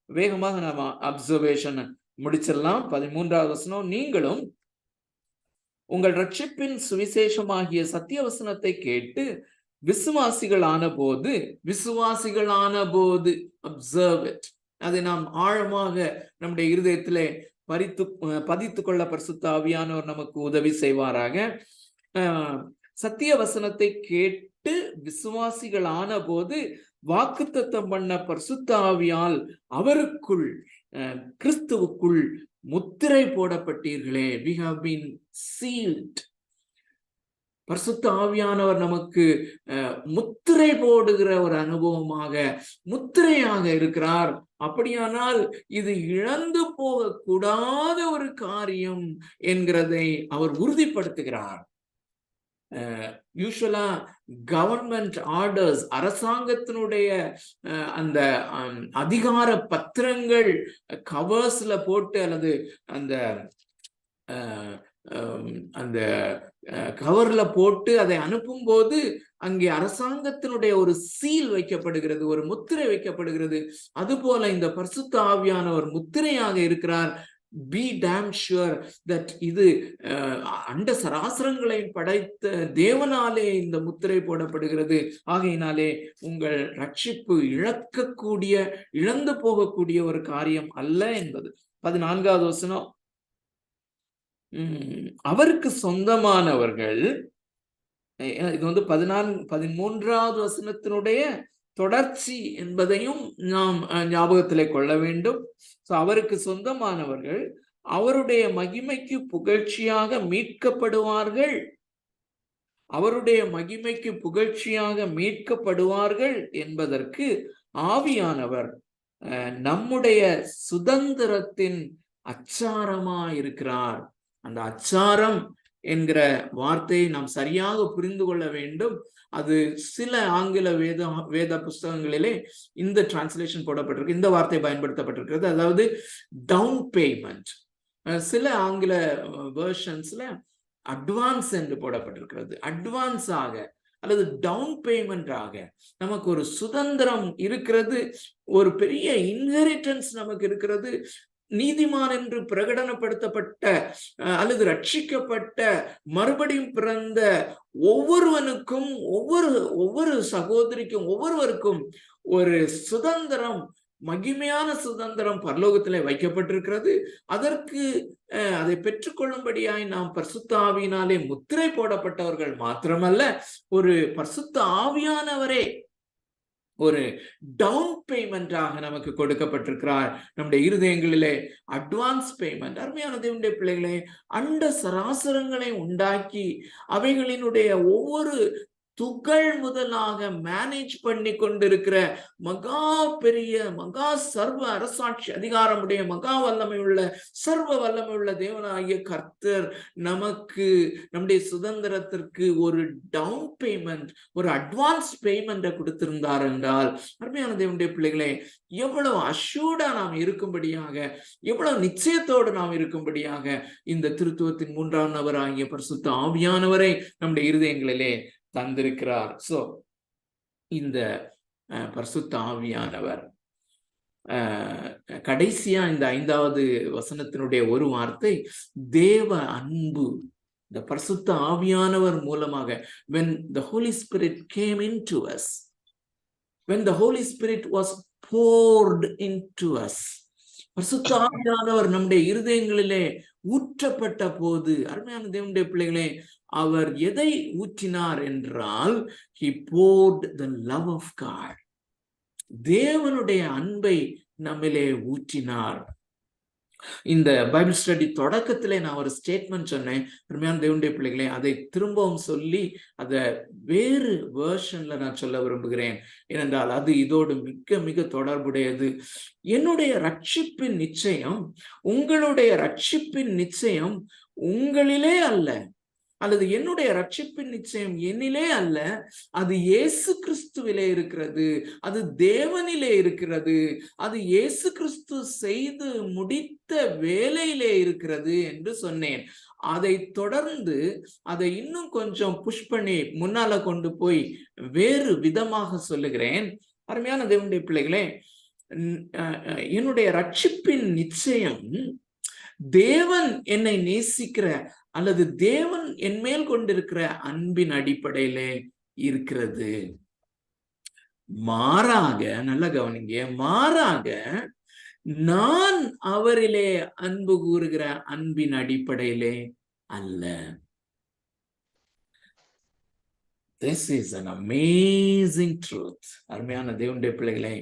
வேகமாக நாம அப்சர்வேஷன் முடிச்சிடலாம். 13வது வசனம், நீங்களும் உங்கள் ரட்சிப்பின் சுவிசேஷமாகிய சத்திய வசனத்தை கேட்டு விசுவாசிகளான போது அப்சர்வ் இட், அதை நாம் ஆழமாக நம்முடைய இருதயத்திலே பதித்து கொள்ள பரிசுத்த ஆவியானவர் நமக்கு உதவி செய்வாராக. சத்திய வசனத்தை கேட்டு விசுவாசிகளான போது வாக்குத்தத்தம் பண்ண பரிசுத்த ஆவியால் அவருக்குள் கிறிஸ்துவுக்குள் முத்திரை போடப்பட்டீர்களே. we have been sealed. பரிசுத்த ஆவியானவர் நமக்கு முத்திரை போடுகிற ஒரு அனுபவமாக, முத்திரையாக இருக்கிறார். அப்படியானால் இது இழந்து போகக்கூடாத ஒரு காரியம் என்கிறதை அவர் உறுதிப்படுத்துகிறார். யூசுவலா கவர்மெண்ட் ஆர்டர்ஸ், அரசாங்கத்தினுடைய அந்த அதிகார பத்திரங்கள் கவர்ஸ்ல போட்டு அல்லது அந்த கவர்ல போட்டு அதை அனுப்பும் போது அங்கே அரசாங்கத்தினுடைய ஒரு சீல் வைக்கப்படுகிறது, ஒரு முத்திரை வைக்கப்படுகிறது. அதுபோல இந்த பரிசுத்த ஆவியானவர் முத்திரையாக இருக்கிறார். Be damn sure that இது அண்ட சராசரங்களை படைத்த தேவனாலே இந்த முத்திரை போடப்படுகிறது. ஆகையினாலே உங்கள் ரட்சிப்பு இழந்து போகக்கூடிய ஒரு காரியம் அல்ல என்பது. 14வது வசனம், அவருக்கு சொந்தமானவர்கள், இது 13வது வசனத்தினுடைய தொடர்ச்சி என்பதையும் நாம் ஞாபகத்திலே கொள்ள வேண்டும். அவருக்கு சொந்தமானவர்கள் அவருடைய மகிமைக்கு புகழ்ச்சியாக மீட்கப்படுவார்கள், அவருடைய மகிமைக்கு புகழ்ச்சியாக மீட்கப்படுவார்கள் என்பதற்கு ஆவியானவர் நம்முடைய சுதந்திரத்தின் அச்சாரமா இருக்கிறார். அந்த அச்சாரம் என்கிற வார்த்தையை நாம் சரியாக புரிந்து கொள்ள வேண்டும். அது சில ஆங்கில வேத புஸ்தகங்களிலே இந்த டிரான்ஸ்லேஷன் போடப்பட்டிருக்கு, இந்த வார்த்தை பயன்படுத்தப்பட்டிருக்கிறது, அதாவது டவுன் பேமெண்ட். சில ஆங்கில வெர்ஷன்ஸ்ல அட்வான்ஸ் என்று போடப்பட்டிருக்கிறது. அட்வான்ஸ் ஆக அல்லது டவுன் பேமெண்ட் ஆக நமக்கு ஒரு சுதந்திரம் இருக்கிறது, ஒரு பெரிய இன்ஹெரிட்டன்ஸ் நமக்கு இருக்கிறது. நீதிமான் என்று பிரகடனப்படுத்தப்பட்ட அல்லது ரட்சிக்கப்பட்ட மறுபடியும் பிறந்த ஒவ்வொருவனுக்கும், ஒவ்வொரு சகோதரிக்கும், ஒவ்வொருவருக்கும் ஒரு சுதந்திரம், மகிமையான சுதந்திரம் பரலோகத்திலே வைக்கப்பட்டிருக்கிறது. அதற்கு அதை பெற்றுக்கொள்ளும்படியாய் நாம் பரிசுத்த ஆவியினாலே முத்திரை போடப்பட்டவர்கள் மாத்திரமல்ல, ஒரு பரிசுத்த ஆவியானவரே ஒரு டவுன் பேமெண்டாக நமக்கு கொடுக்கப்பட்டிருக்கிறார். நம்முடைய இருதயங்களிலே அட்வான்ஸ் பேமெண்ட். அருமையான தேவனுடைய பிள்ளைகளே, அண்ட சராசரங்களை உண்டாக்கி அவைகளினுடைய ஒவ்வொரு துகள் முதலாக மேனேஜ் பண்ணி கொண்டிருக்கிற மகா பெரிய, மகா சர்வ அரசாட்சி அதிகாரமுடைய, மகா வல்லமை உள்ள, சர்வ வல்லமை உள்ள தேவனாகிய கர்த்தர் நமக்கு, நம்முடைய சுதந்திரத்திற்கு ஒரு டவுன் பேமெண்ட், ஒரு அட்வான்ஸ் பேமெண்ட்டை கொடுத்திருந்தார் என்றால், அருமையான தேவனுடைய பிள்ளைகளே, எவ்வளவு அஷ்யூர்டா நாம் இருக்கும்படியாக, எவ்வளவு நிச்சயத்தோடு நாம் இருக்கும்படியாக இந்த திருத்துவத்தின் 3ஆம் நபராகிய பரிசுத்த ஆவியானவரை நம்முடைய இருதயங்களிலே தந்திருக்கிறார். சோ இந்த பரிசுத்த ஆவியானவர் கடைசியா இந்த 5வது வசனத்தினுடைய ஒரு வார்த்தை தேவ அன்பு. இந்த பரிசுத்த ஆவியானவர் மூலமாக, when the Holy Spirit came into us, when the Holy Spirit was poured into us, பரிசுத்த ஆவியானவர் நம்முடைய இருதயங்களிலே ஊற்றப்பட்ட போது, அருமையான தேவனுடைய பிள்ளைகளே, அவர் எதை ஊற்றினார் என்றால், he poured the love of God. தேவனுடைய அன்பை நம்மிலே ஊற்றினார். இந்த பைபிள் ஸ்டடி தொடக்கத்திலே நான் ஒரு ஸ்டேட்மெண்ட் சொன்னேன், அருமையான தேவனுடைய பிள்ளைகளே, அதை திரும்பவும் சொல்லி அதை வேறு வேர்ஷன்ல நான் சொல்ல விரும்புகிறேன். ஏனென்றால் அது இதோடு மிக மிக தொடர்புடையது. என்னுடைய ரட்சிப்பின் நிச்சயம், உங்களுடைய ரட்சிப்பின் நிச்சயம் உங்களிலே அல்ல, அல்லது என்னுடைய ரட்சிப்பின் நிச்சயம் என்னிலே அல்ல, அது இயேசு கிறிஸ்துவிலே இருக்கிறது, அது தேவனிலே இருக்கிறது, அது இயேசு கிறிஸ்து செய்து முடித்த வேலையிலே இருக்கிறது என்று சொன்னேன். அதை தொடர்ந்து அதை இன்னும் கொஞ்சம் புஷ் பண்ணி முன்னால கொண்டு போய் வேறு விதமாக சொல்லுகிறேன். அருமையான தேவனுடைய பிள்ளைகளே, என்னுடைய ரட்சிப்பின் நிச்சயம் தேவன் என்னை நேசிக்கிற அல்லது தேவன் என் மேல் கொண்டிருக்கிற அன்பின் அடிப்படையிலே இருக்கிறது. மாறாக, நல்ல கவனிங்க, மாறாக நான் அவரிலே அன்பு கூறுகிற அன்பின் அடிப்படையிலே அல்ல. This is an amazing truth. அருமையான தேவனுடைய பிள்ளைகளே,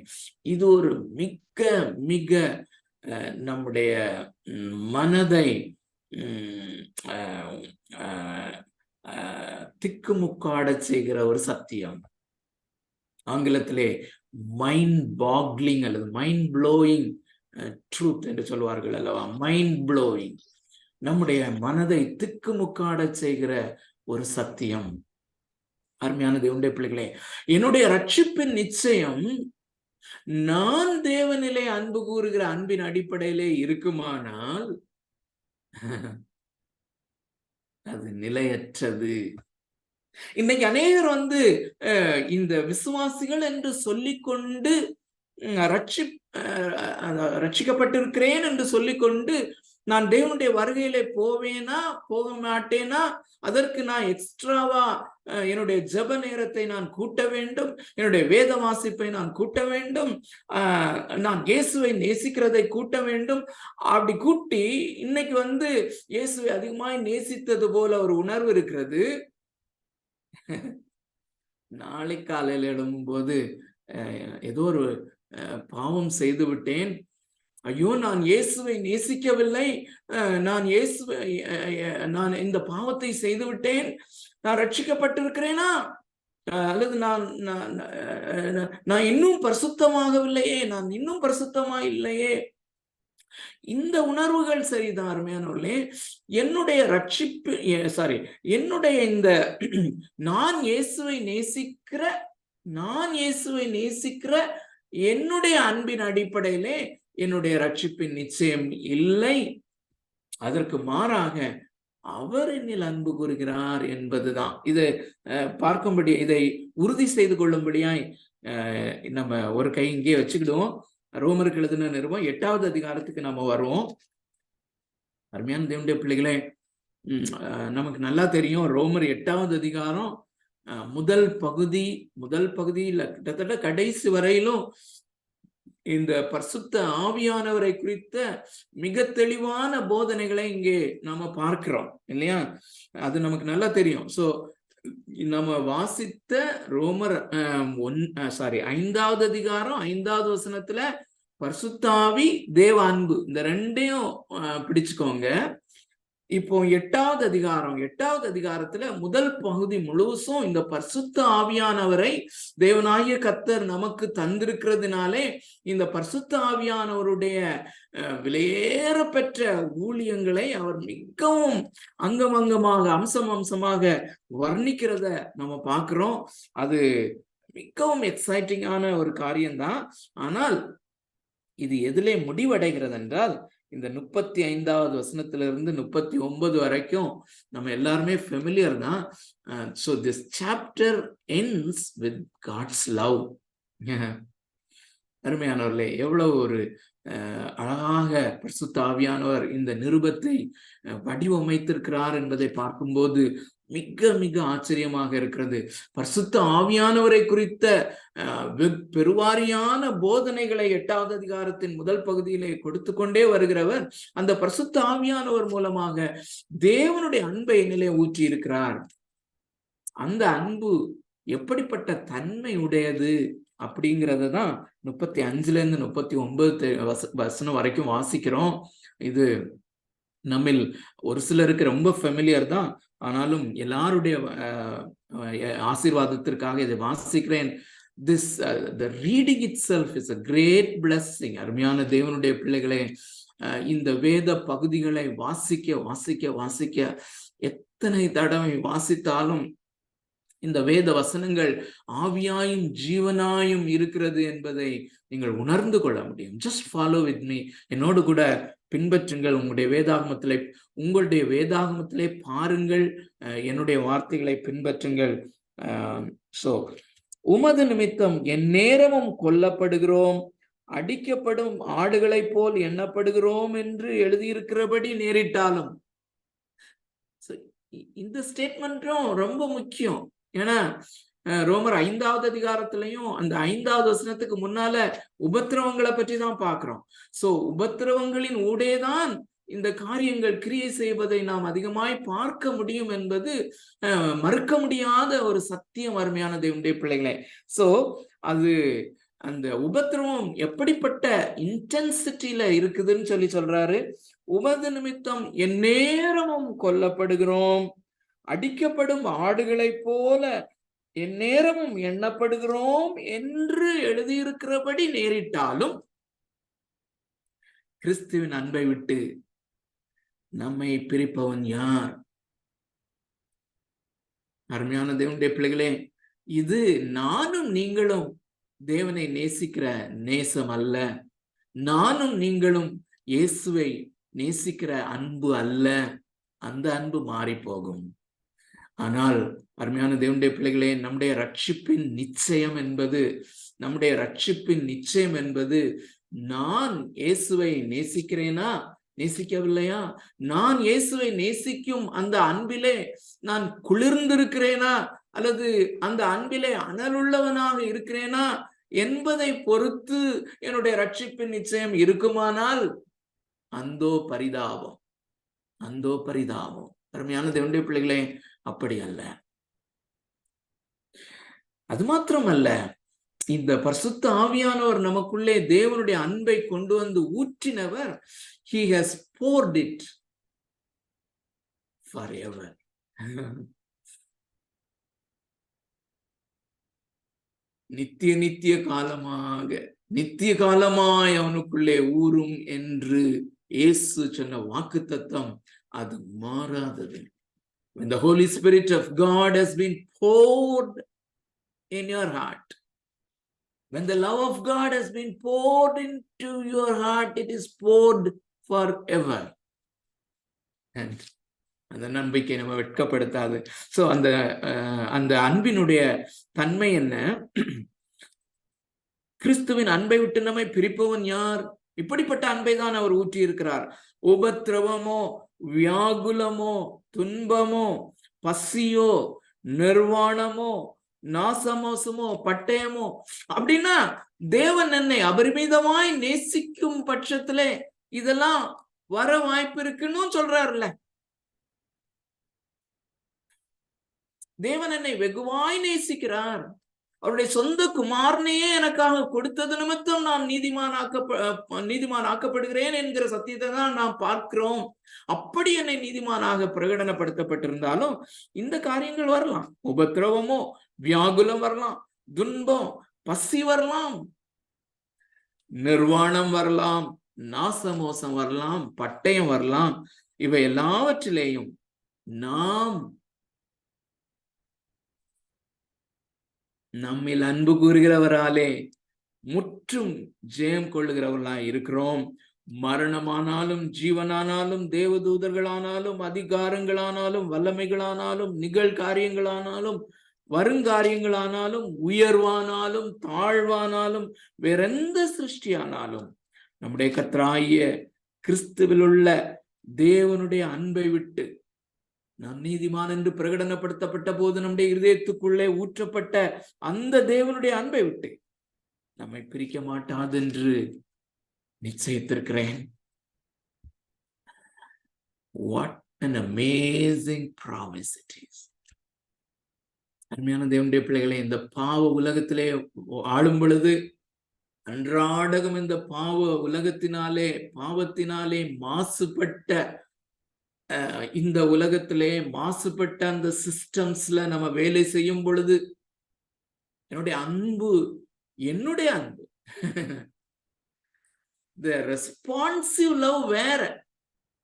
இது ஒரு மிக மிக நம்முடைய மனதை திக்குமுக்காட செய்கிற ஒரு சத்தியம். ஆங்கிலத்திலே மைண்ட் பாக்லிங் அல்லது மைண்ட் ப்ளோயிங் ட்ரூத் என்று சொல்வார்கள் அல்லவா? மைண்ட் ப்ளோயிங், நம்முடைய மனதை திக்குமுக்காட செய்கிற ஒரு சத்தியம். அருமையான தேவனுடைய பிள்ளைகளே, என்னுடைய ரட்சிப்பின் நிச்சயம் நான் தேவனிலே அன்பு கூறுகிற அன்பின் அடிப்படையிலே இருக்குமானால் அது நிலையற்றது. இன்னைக்கு அநேகர் இந்த விசுவாசிகள் என்று சொல்லிக்கொண்டு ரட்சிக்கப்பட்டிருக்கிறேன் என்று சொல்லிக்கொண்டு நான் தேவனுடைய வருகையிலே போவேனா போக மாட்டேனா, அதற்கு நான் எக்ஸ்ட்ராவா என்னுடைய ஜெப நேரத்தை நான் கூட்ட வேண்டும், என்னுடைய வேத வாசிப்பை நான் கூட்ட வேண்டும், நான் இயேசுவை நேசிக்கிறதை கூட்ட வேண்டும். அப்படி கூட்டி இன்னைக்கு இயேசுவை அதிகமாய் நேசித்தது போல ஒரு உணர்வு இருக்கிறது. நாளை காலையில் எழும்போது ஏதோ ஒரு பாவம் செய்து விட்டேன், ஐயோ நான் இயேசுவை நேசிக்கவில்லை, நான் இந்த பாவத்தை செய்து விட்டேன், நான் ரட்சிக்கப்பட்டிருக்கிறேனா அல்லது நான் இன்னும் பரிசுத்தமாகவில்லையே, நான் இன்னும் பரிசுத்தமா இல்லையே. இந்த உணர்வுகள் சரிதான் அருமையானவர்களே. என்னுடைய என்னுடைய இந்த நான் இயேசுவை நேசிக்கிற என்னுடைய அன்பின் அடிப்படையிலே என்னுடைய ரட்சிப்பின் நிச்சயம் இல்லை. அதற்கு மாறாக அவர் என்னில் அன்பு கூறுகிறார் என்பதுதான். இதை பார்க்கும்படி, இதை உறுதி செய்து கொள்ளும்படியாய் நம்ம ஒரு கை இங்கே வச்சுக்கிடுவோம். ரோமருக்கு எழுதின நிருபம் 8வது அதிகாரத்துக்கு நம்ம வருவோம். அருமையான தேவனுடைய பிள்ளைகளே, நமக்கு நல்லா தெரியும் ரோமர் 8வது அதிகாரம் முதல் பகுதியில கிட்டத்தட்ட கடைசி வரையிலும் இந்த பரிசுத்த ஆவியானவரை குறித்த மிக தெளிவான போதனைகளை இங்கே நாம பார்க்கிறோம் இல்லையா? அது நமக்கு நல்லா தெரியும். சோ நம்ம வாசித்த ரோமர் 5வது அதிகாரம் 5வது வசனத்துல பரிசுத்த ஆவி, தேவ அன்பு, இந்த ரெண்டையும் பிடிச்சுக்கோங்க. இப்போ 8வது அதிகாரத்துல முதல் பகுதி முழுசும் இந்த பரிசுத்த ஆவியானவரை தேவனாகிய கர்த்தர் நமக்கு தந்திருக்கிறதுனாலே இந்த பரிசுத்த ஆவியானவருடைய விலையேற பெற்ற ஊழியங்களை அவர் மிகவும் அங்கமாக அம்சமாக வர்ணிக்கிறத நம்ம பார்க்கிறோம். அது மிகவும் எக்ஸைட்டிங்கான ஒரு காரியம்தான். ஆனால் இது எதிலே முடிவடைகிறது என்றால் இந்த 35வது வசனத்திலிருந்து 39 வரைக்கும் நம்ம எல்லாருமே ஃபெமிலியர் தான். So this chapter ends with God's love. அருமையானவர்களே, எவ்வளவு ஒரு அழகாக பரிசுத்த ஆவியானவர் இந்த நிருபத்தை வடிவமைத்திருக்கிறார் என்பதை பார்க்கும்போது மிக மிக ஆச்சரியமாக இருக்கிறது. பரிசுத்த ஆவியானவரை குறித்த பெருவாரியான போதனைகளை 8வது அதிகாரத்தின் முதல் பகுதியிலே கொடுத்து கொண்டே வருகிறவர் அந்த பரிசுத்த ஆவியானவர் மூலமாக தேவனுடைய அன்பை நிலை ஊற்றி இருக்கிறார். அந்த அன்பு எப்படிப்பட்ட தன்மை உடையது அப்படிங்கிறதான் 35ல இருந்து 39 வசனம் வரைக்கும் வாசிக்கிறோம். இது நம்மில் ஒரு சிலருக்கு ரொம்ப ஃபெமிலியர் தான், ஆனாலும் எல்லாருடைய ஆசீர்வாதத்திற்காக இதை வாசிக்கிறேன். The reading itself is a great blessing. அருமையான தேவனுடைய பிள்ளைகளே, இந்த வேத பகுதிகளை வாசிக்க எத்தனை தடவை வாசித்தாலும் இந்த வேத வசனங்கள் ஆவியாயும் ஜீவனாயும் இருக்கிறது என்பதை நீங்கள் உணர்ந்து கொள்ள முடியும். ஜஸ்ட் ஃபாலோ வித் மீ, என்னோடு கூட பின்பற்றுங்கள். உங்களுடைய வேதாகமத்திலே பாருங்கள், என்னுடைய வார்த்தைகளை பின்பற்றுங்கள். சோ உமது நிமித்தம் என் நேரமும் கொல்லப்படுகிறோம், அடிக்கப்படும் ஆடுகளைப் போல் எண்ணப்படுகிறோம் என்று எழுதியிருக்கிறபடி நேரிட்டாலும். இந்த ஸ்டேட்மெண்ட்டும் ரொம்ப முக்கியம். ஏன்னா ரோமர் 5வது அதிகாரத்திலையும் அந்த 5வது வசனத்துக்கு முன்னால உபத்திரவங்களை பற்றி தான் பார்க்கிறோம். சோ உபத்திரவங்களின் ஊடேதான் இந்த காரியங்கள் கிரியை செய்வதை நாம் அதிகமாய் பார்க்க முடியும் என்பது மறுக்க முடியாத ஒரு சத்தியம், அருமையான தேவனுடைய பிள்ளைகளே. சோ அது அந்த உபத்திரவம் எப்படிப்பட்ட இன்டென்சிட்டியில இருக்குதுன்னு சொல்றாரு. உமது நிமித்தம் எந்நேரமும் கொல்லப்படுகிறோம், அடிக்கப்படும் ஆடுகளைப் போல எந்நேரமும் எண்ணப்படுகிறோம் என்று எழுதியிருக்கிறபடி நேரிட்டாலும் கிறிஸ்துவின் அன்பை விட்டு நம்மை பிரிப்பவன் யார்? அருமையான தேவனுடைய பிள்ளைகளே, இது நானும் நீங்களும் தேவனை நேசிக்கிற நேசம் அல்ல. நானும் நீங்களும் இயேசுவை நேசிக்கிற அன்பு அல்ல. அந்த அன்பு மாறி போகும். ஆனால் அருமையான தேவனுடைய பிள்ளைகளே, நம்முடைய ரட்சிப்பின் நிச்சயம் என்பது நான் இயேசுவை நேசிக்கிறேனா, நேசிக்கவில்லையா? நான் இயேசுவை நேசிக்கும் அந்த அன்பிலே நான் குளிர்ந்திருக்கிறேனா, அல்லது அந்த அன்பிலே அனலுள்ளவனாக இருக்கிறேனா என்பதை பொறுத்து என்னுடைய ரட்சிப்பின் நிச்சயம் இருக்குமானால் அந்தோ பரிதாபம். அருமையான தேவனுடைய பிள்ளைகளே, அப்படி அல்ல. அது மாத்திரமல்ல, இந்த பரிசுத்த ஆவியானவர் நமக்குள்ளே தேவனுடைய அன்பை கொண்டு வந்து ஊற்றினவர். He has poured it forever. நித்திய காலமாய் அவனுக்குள்ளே ஊறும் என்று இயேசு சொன்ன வாக்குத்தத்தம் அது மாறாதது. When the Holy Spirit of God has been poured in your heart, when the love of God has been poured into your heart, it is poured forever. And அந்த நம்பிக்கை நம்ம வெட்கப்படுத்தாது. சோ அந்த அன்பினுடைய தன்மை என்ன? கிறிஸ்துவின் அன்பை விட்டு நம்மை பிரிப்பவன் யார்? இப்படிப்பட்ட அன்பை தான் அவர் ஊற்றி இருக்கிறார். உபத்திரவமோ, வியாகுலமோ, துன்பமோ, பசியோ, நிர்வாணமோ, நாசமோசமோ, பட்டயமோ, அப்படின்னா தேவன் என்னை அபரிமிதமாய் நேசிக்கும் பட்சத்திலே இதெல்லாம் வர வாய்ப்பு இருக்குன்னு சொல்றாருல்ல. தேவன் என்னை வெகுவாய் நேசிக்கிறார். அவருடைய சொந்த குமாரனையே எனக்காக கொடுத்தது நிமித்தம் நான் நீதிமான் ஆக்கப்படுகிறேன் என்கிற சத்தியத்தை தான் நாம் பார்க்கிறோம். அப்படி என்னை நீதிமானாக பிரகடனப்படுத்தப்பட்டிருந்தாலும் இந்த காரியங்கள் வரலாம். உபத்திரவமோ, வியாகுலம் வரலாம், துன்பம், பசி வரலாம், நிர்வாணம் வரலாம், நாசமோசம் வரலாம், பட்டயம் வரலாம். இவை எல்லாவற்றிலேயும் நாம் நம்மில் அன்பு கூறுகிறவராலே முற்றும் ஜெயம் கொள்ளுகிறவர்களாய் இருக்கிறோம். மரணமானாலும், ஜீவனானாலும், தேவதூதர்களானாலும், அதிகாரங்களானாலும், வல்லமைகளானாலும், நிகழ்காரியங்களானாலும், வருங்காரியங்களானாலும், உயர்வானாலும், தாழ்வானாலும், வேறெந்த சிருஷ்டியானாலும் நம்முடைய கர்த்தராகிய கிறிஸ்துவில் உள்ள தேவனுடைய அன்பை விட்டு, நாம் நீதிமான் என்று பிரகடனப்படுத்தப்பட்ட போது நம்முடைய இருதயத்துக்குள்ளே ஊற்றப்பட்ட அந்த தேவனுடைய அன்பை விட்டு நம்மை பிரிக்க மாட்டாது என்று நிச்சயித்திருக்கிறேன். What an amazing promise it is. அருமையான தேவனுடைய பிள்ளைகளே, இந்த பாவ உலகத்திலே ஆளும் பொழுது அன்றாடகம் இந்த பாவ உலகத்தினாலே, பாவத்தினாலே மாசுபட்ட இந்த உலகத்திலே மாசுபட்ட அந்த சிஸ்டம்ஸ்ல நம்ம வேலை செய்யும் பொழுது என்னுடைய அன்பு the responsive love வேற,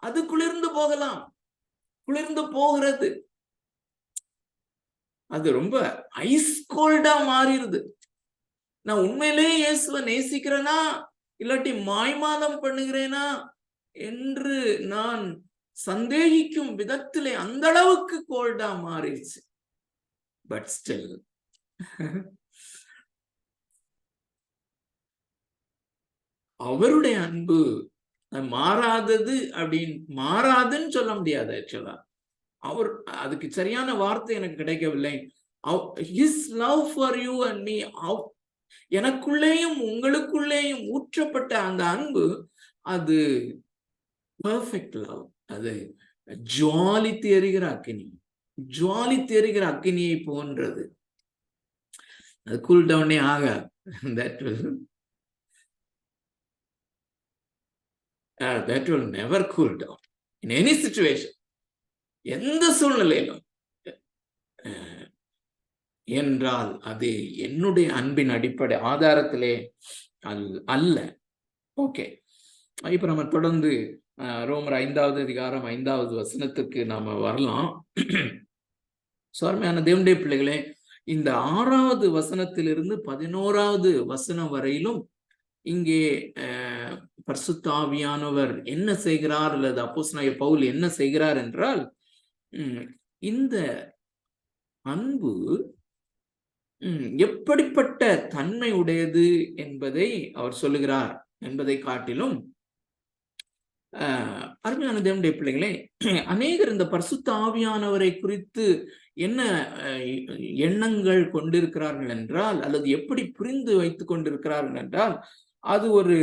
அது குளிர்ந்து போகலாம், குளிர்ந்து போகிறது. அது ரொம்ப ஐஸ் கோல்டா மாறிடுது. நான் உண்மையிலேயே இயேசுவை நேசிக்கிறேனா இல்லாட்டி மாய்மாலம் பண்ணுகிறேனா என்று நான் சந்தேகிக்கும் விதத்திலே அந்த அளவுக்கு கோல்டா மாறிடுச்சு. பட் ஸ்டில் அவருடைய அன்பு மாறாதது அப்படின்னு மாறாதுன்னு சொல்ல முடியாது. ஆக்சுவலா அவர் அதுக்கு சரியான வார்த்தை எனக்கு கிடைக்கவில்லை. his love for you and me, எனக்குள்ளேயும் உங்களுக்குள்ளேயும் ஊற்றப்பட்ட அந்த அன்பு அது பெர்ஃபெக்ட் லவ். அது ஜுவாலித்து எரிகிற அக்கினி, ஜுவாலித்து எரிகிற அக்கினியை போன்றது. அது கூல் டவுனே ஆகாது. that will never cool down in any situation. எந்த சூழ்நிலையிலும். என்றால் அது என்னுடைய அன்பின் அடிப்படை ஆதாரத்திலே அல்ல. ஓகே, இப்ப நம்ம தொடர்ந்து ரோமர் 5வது அதிகாரம் 5வது வசனத்துக்கு நாம வரலாம். சுவாமியான தேவனுடைய பிள்ளைகளே, இந்த 6வது வசனத்திலிருந்து 11வது வசனம் வரையிலும் இங்கே பரிசுத்த ஆவியானவர் என்ன செய்கிறார், அல்லது அப்போஸ்தலனாகிய பவுல் என்ன செய்கிறார் என்றால், இந்த அன்பு எப்படிப்பட்ட தன்மை உடையது என்பதை அவர் சொல்லுகிறார் என்பதை காட்டிலும், அருமையான தேவனுடைய பிள்ளைகளே, அநேகர் இந்த பரிசுத்த ஆவியானவரை குறித்து என்ன எண்ணங்கள் கொண்டிருக்கிறார்கள் என்றால், அல்லது எப்படி புரிந்து வைத்துக் கொண்டிருக்கிறார்கள் என்றால், அது ஒரு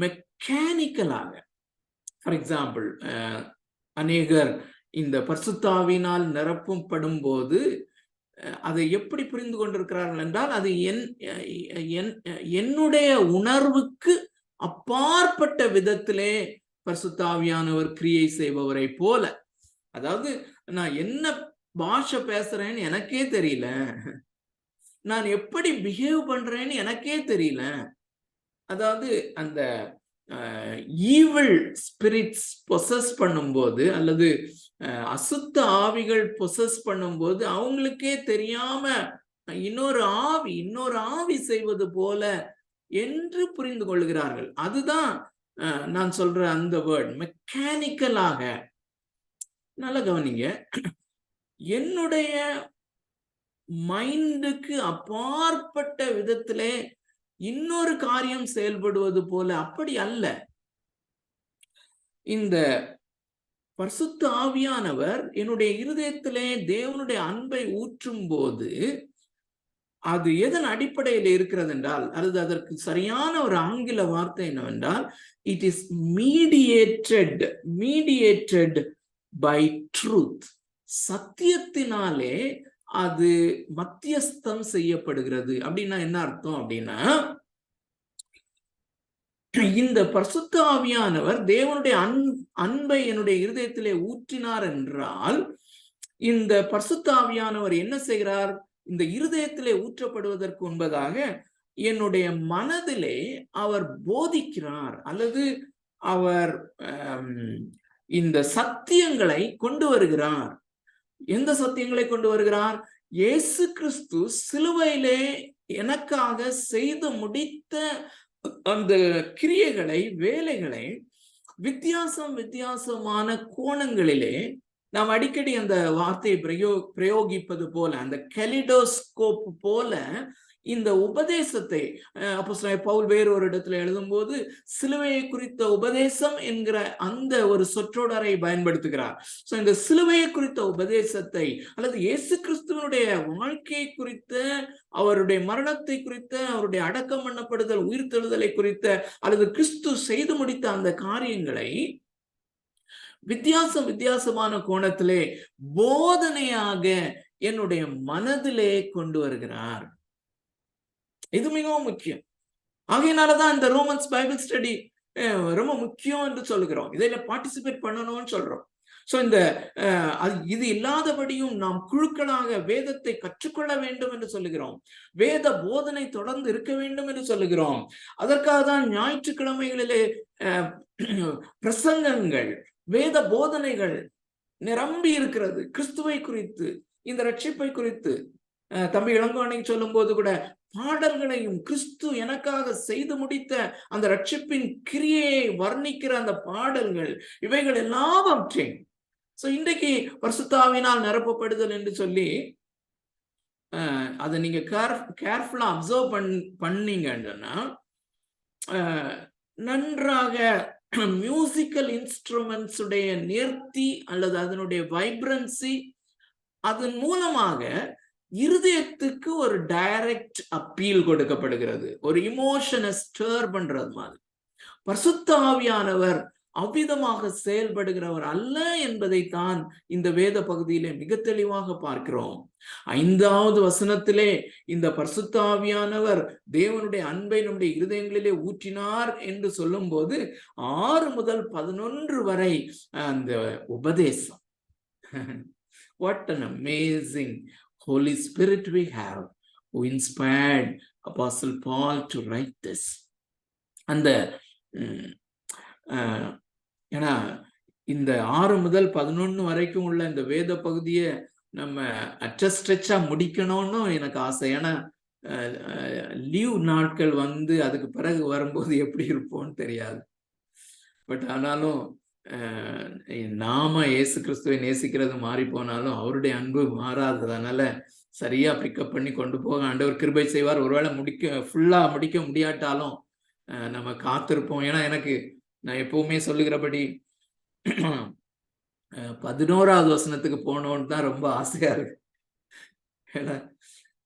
மெக்கானிக்கலாக, ஃபார் எக்ஸாம்பிள், அநேகர் இந்த பரிசுத்த ஆவியினால் நிரப்பப்படும் போது அதை எப்படி புரிந்து கொண்டிருக்கிறார்கள் என்றால், அது என்னுடைய உணர்வுக்கு அப்பாற்பட்ட விதத்திலே பரிசுத்த ஆவியானவர் கிரியை செய்பவரை போல. அதாவது நான் என்ன பாஷை பேசுறேன்னு எனக்கே தெரியல, நான் எப்படி பிஹேவ் பண்றேன்னு எனக்கே தெரியல. அதாவது அந்த ஈவில் ஸ்பிரிட்ஸ் பொசஸ் பண்ணும்போது, அல்லது அசுத்த ஆவிகள் பொசஸ் பண்ணும்போது அவங்களுக்கே தெரியாம இன்னொரு ஆவி செய்வது போல என்று புரிந்து கொள்கிறார்கள். அதுதான் நான் சொல்ற அந்த வேர்ட், மெக்கானிக்கலாக. நல்ல கவனிங்க, என்னுடைய மைண்டுக்கு அப்பாற்பட்ட விதத்திலே இன்னொரு காரியம் செயல்படுவது போல அப்படி அல்ல. இந்த பரிசுத்த ஆவியானவர் என்னுடைய இருதயத்திலே தேவனுடைய அன்பை ஊற்றும் போது அது எதன் அடிப்படையில் இருக்கிறது என்றால், அல்லது அதற்கு சரியான ஒரு ஆங்கில வார்த்தை என்னவென்றால், it is mediated by truth. சத்தியத்தினாலே அது மத்தியஸ்தம் செய்யப்படுகிறது. அப்படின்னா என்ன அர்த்தம் அப்படின்னா, இந்த பரிசுத்த ஆவியானவர் தேவனுடைய அன்பை என்னுடைய இருதயத்திலே ஊற்றினார் என்றால், இந்த பரிசுத்த ஆவியானவர் என்ன செய்கிறார்? இந்த இருதயத்திலே ஊற்றப்படுவதற்கு முன்பதாக என்னுடைய மனதிலே அவர் போதிக்கிறார், அல்லது அவர் இந்த சத்தியங்களை கொண்டு வருகிறார். எந்த சத்தியங்களை கொண்டு வருகிறார்? இயேசு கிறிஸ்து சிலுவையிலே எனக்காக செய்து முடித்த அந்த கிரியைகளை, வேலைகளை வித்தியாசமான கோணங்களிலே, நாம் அடிக்கடி அந்த வார்த்தையை பிரயோகிப்பது போல, அந்த கெலிடோஸ்கோப் போல இந்த உபதேசத்தை அப்போஸ்தலனாகிய பவுல் வேறொரு இடத்துல எழுதும்போது சிலுவையை குறித்த உபதேசம் என்கிற அந்த ஒரு சொற்றொடரை பயன்படுத்துகிறார். சோ இந்த சிலுவையை குறித்த உபதேசத்தை, அல்லது இயேசு கிறிஸ்துவனுடைய வாழ்க்கையை குறித்த, அவருடைய மரணத்தை குறித்த, அவருடைய அடக்கம் பண்ணப்படுதல், உயிர்த்தெழுதலை குறித்த, அல்லது கிறிஸ்து செய்து முடித்த அந்த காரியங்களை வித்தியாசமான கோணத்திலே போதனையாக என்னுடைய மனதிலே கொண்டு வருகிறார். இது மிகவும் முக்கியம். ஆகையினாலதான் இந்த ரோமன்ஸ் பைபிள் ஸ்டடி ரொம்ப முக்கியம் என்று சொல்லுகிறோம். இதில் பார்ட்டிசிபேட் பண்ணணும்னு சொல்றோம். சோ இந்த இது இல்லாதபடியும் நாம் குழுக்களாக வேதத்தை கற்றுக்கொள்ள வேண்டும் என்று சொல்லுகிறோம். வேத போதனை தொடர்ந்து இருக்க வேண்டும் என்று சொல்லுகிறோம். அதற்காக தான் ஞாயிற்றுக்கிழமைகளிலே பிரசங்கங்கள், வேத போதனைகள் நிரம்பி இருக்கிறது. கிறிஸ்துவை குறித்து, இந்த ரட்சிப்பை குறித்து தம்பி இளங்கோனை சொல்லும் போது கூட பாடல்களையும், கிறிஸ்து எனக்காக செய்து முடித்த அந்த ரட்சிப்பின் கிரியையை வர்ணிக்கிற அந்த பாடல்கள், இவைகள் எல்லாவற்றையும் இன்றைக்கு பரிசுத்த ஆவியினால் நிரப்பப்படுதல் என்று சொல்லி அதை நீங்க கேர்ஃபுல்லா அப்சர்வ் பண்ணீங்கன்னா, நன்றாக மியூசிக்கல் இன்ஸ்ட்ருமெண்ட்ஸ் உடைய நேர்த்தி அல்லது அதனுடைய வைப்ரன்சி, அதன் மூலமாக இருதயத்துக்கு ஒரு டைரக்ட் அப்பீல் கொடுக்கப்படுகிறது, ஒரு இமோஷனை ஸ்டர் பண்றது மாதிரி. பரிசுத்த ஆவியானவர் அவ்விதமாக செயல்படுகிறவர் அல்ல என்பதைத்தான் இந்த வேத பகுதியிலே மிக தெளிவாக பார்க்கிறோம். 5வது வசனத்திலே இந்த பரிசுத்த ஆவியானவர் தேவனுடைய அன்பை நம்முடைய இருதயங்களிலே ஊற்றினார் என்று சொல்லும் போது 6 முதல் 11 வரை அந்த உபதேசம். What an amazing Holy Spirit we have, who inspired Apostle Paul to write this. அந்த ஏன்னா இந்த 6 முதல் 11 வரைக்கும் உள்ள இந்த வேத பகுதியை நம்ம அட்ஜஸ்ட்ரெச்சா முடிக்கணும்னு எனக்கு ஆசை. ஏன்னா லீவ் நாட்கள் வந்து அதுக்கு பிறகு வரும்போது எப்படி இருப்போம்னு தெரியாது. பட் ஆனாலும் நாம இயேசு கிறிஸ்துவை நேசிக்கிறது மாறி போனாலும் அவருடைய அன்பு மாறாததுனால சரியா பிக்கப் பண்ணி கொண்டு போக ஆண்டவர் கிருபை செய்வார். ஒருவேளை ஃபுல்லா முடிக்க முடியாட்டாலும் நம்ம காத்திருப்போம். ஏன்னா நான் எப்பவுமே சொல்லுகிறபடி 11வது வசனத்துக்கு போனோன்னு தான் ரொம்ப ஆசையா இருக்கு. ஏன்னா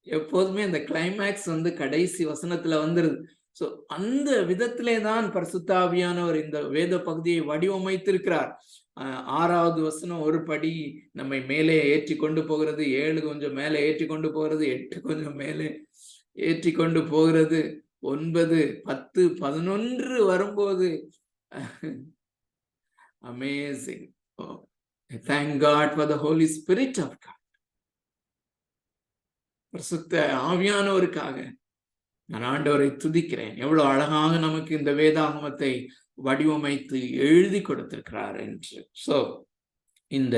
எப்போதுமே இந்த கிளைமேக்ஸ் வந்து கடைசி வசனத்துல வந்துருது. ஸோ அந்த விதத்திலே தான் பரிசுத்த ஆவியானவர் இந்த வேத பகுதியை வடிவமைத்திருக்கிறார். 6வது வசனம் ஒரு படி நம்மை மேலே ஏற்றி கொண்டு போகிறது, 7 கொஞ்சம் மேலே ஏற்றி கொண்டு போகிறது, 8 கொஞ்சம் மேலே ஏற்றி கொண்டு போகிறது, 9, 10, 11 வரும்போது amazing. Oh, thank God for the Holy Spirit of God. பரிசுத்த ஆவியானவருக்காக நான் ஆண்டவரை துதிக்கிறேன். எவ்வளவு அழகாக நமக்கு இந்த வேதாகமத்தை வடிவமைத்து எழுதி கொடுத்திருக்கிறார் என்று. சோ இந்த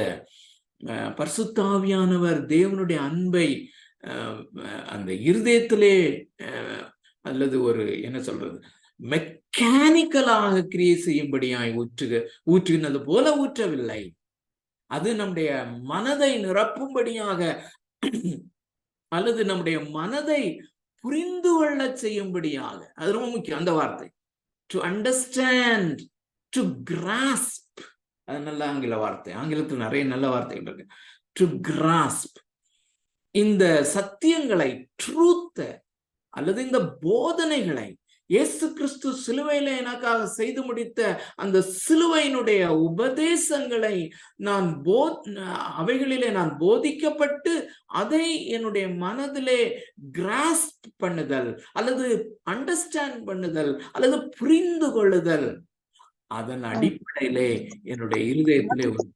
பரிசுத்த ஆவியானவர் தேவனுடைய அன்பை அந்த இருதயத்திலே அல்லது ஒரு என்ன சொல்றது மெக்கானிக்கலாக கிரியை செய்யும்படியாய் ஊற்றுகிறது போல ஊற்றவில்லை. அது நம்முடைய மனதை நிரப்பும்படியாக அல்லது நம்முடைய மனதை புரிந்து கொள்ள செய்யும்படியாக. அது ரொம்ப முக்கியம் அந்த வார்த்தை, டு அண்டர்ஸ்டாண்ட், டு கிராஸ்ப். அது நல்ல ஆங்கில வார்த்தை. ஆங்கிலத்தில் நிறைய நல்ல வார்த்தைகள் இருக்கு. டு கிராஸ்ப் இந்த சத்தியங்களை, ட்ரூத்தை அல்லது இந்த போதனைகளை, இயேசு கிறிஸ்து சிலுவையில எனக்காக செய்து முடித்த அந்த சிலுவையினுடைய உபதேசங்களை அவைகளிலே நான் போதிக்கப்பட்டு அதை என்னுடைய மனதிலே கிராஸ்ப் பண்ணுதல் அல்லது அண்டர்ஸ்டாண்ட் பண்ணுதல் அல்லது புரிந்து கொள்ளுதல், அதன் அடிப்படையிலே என்னுடைய இருதயத்திலே ஒரு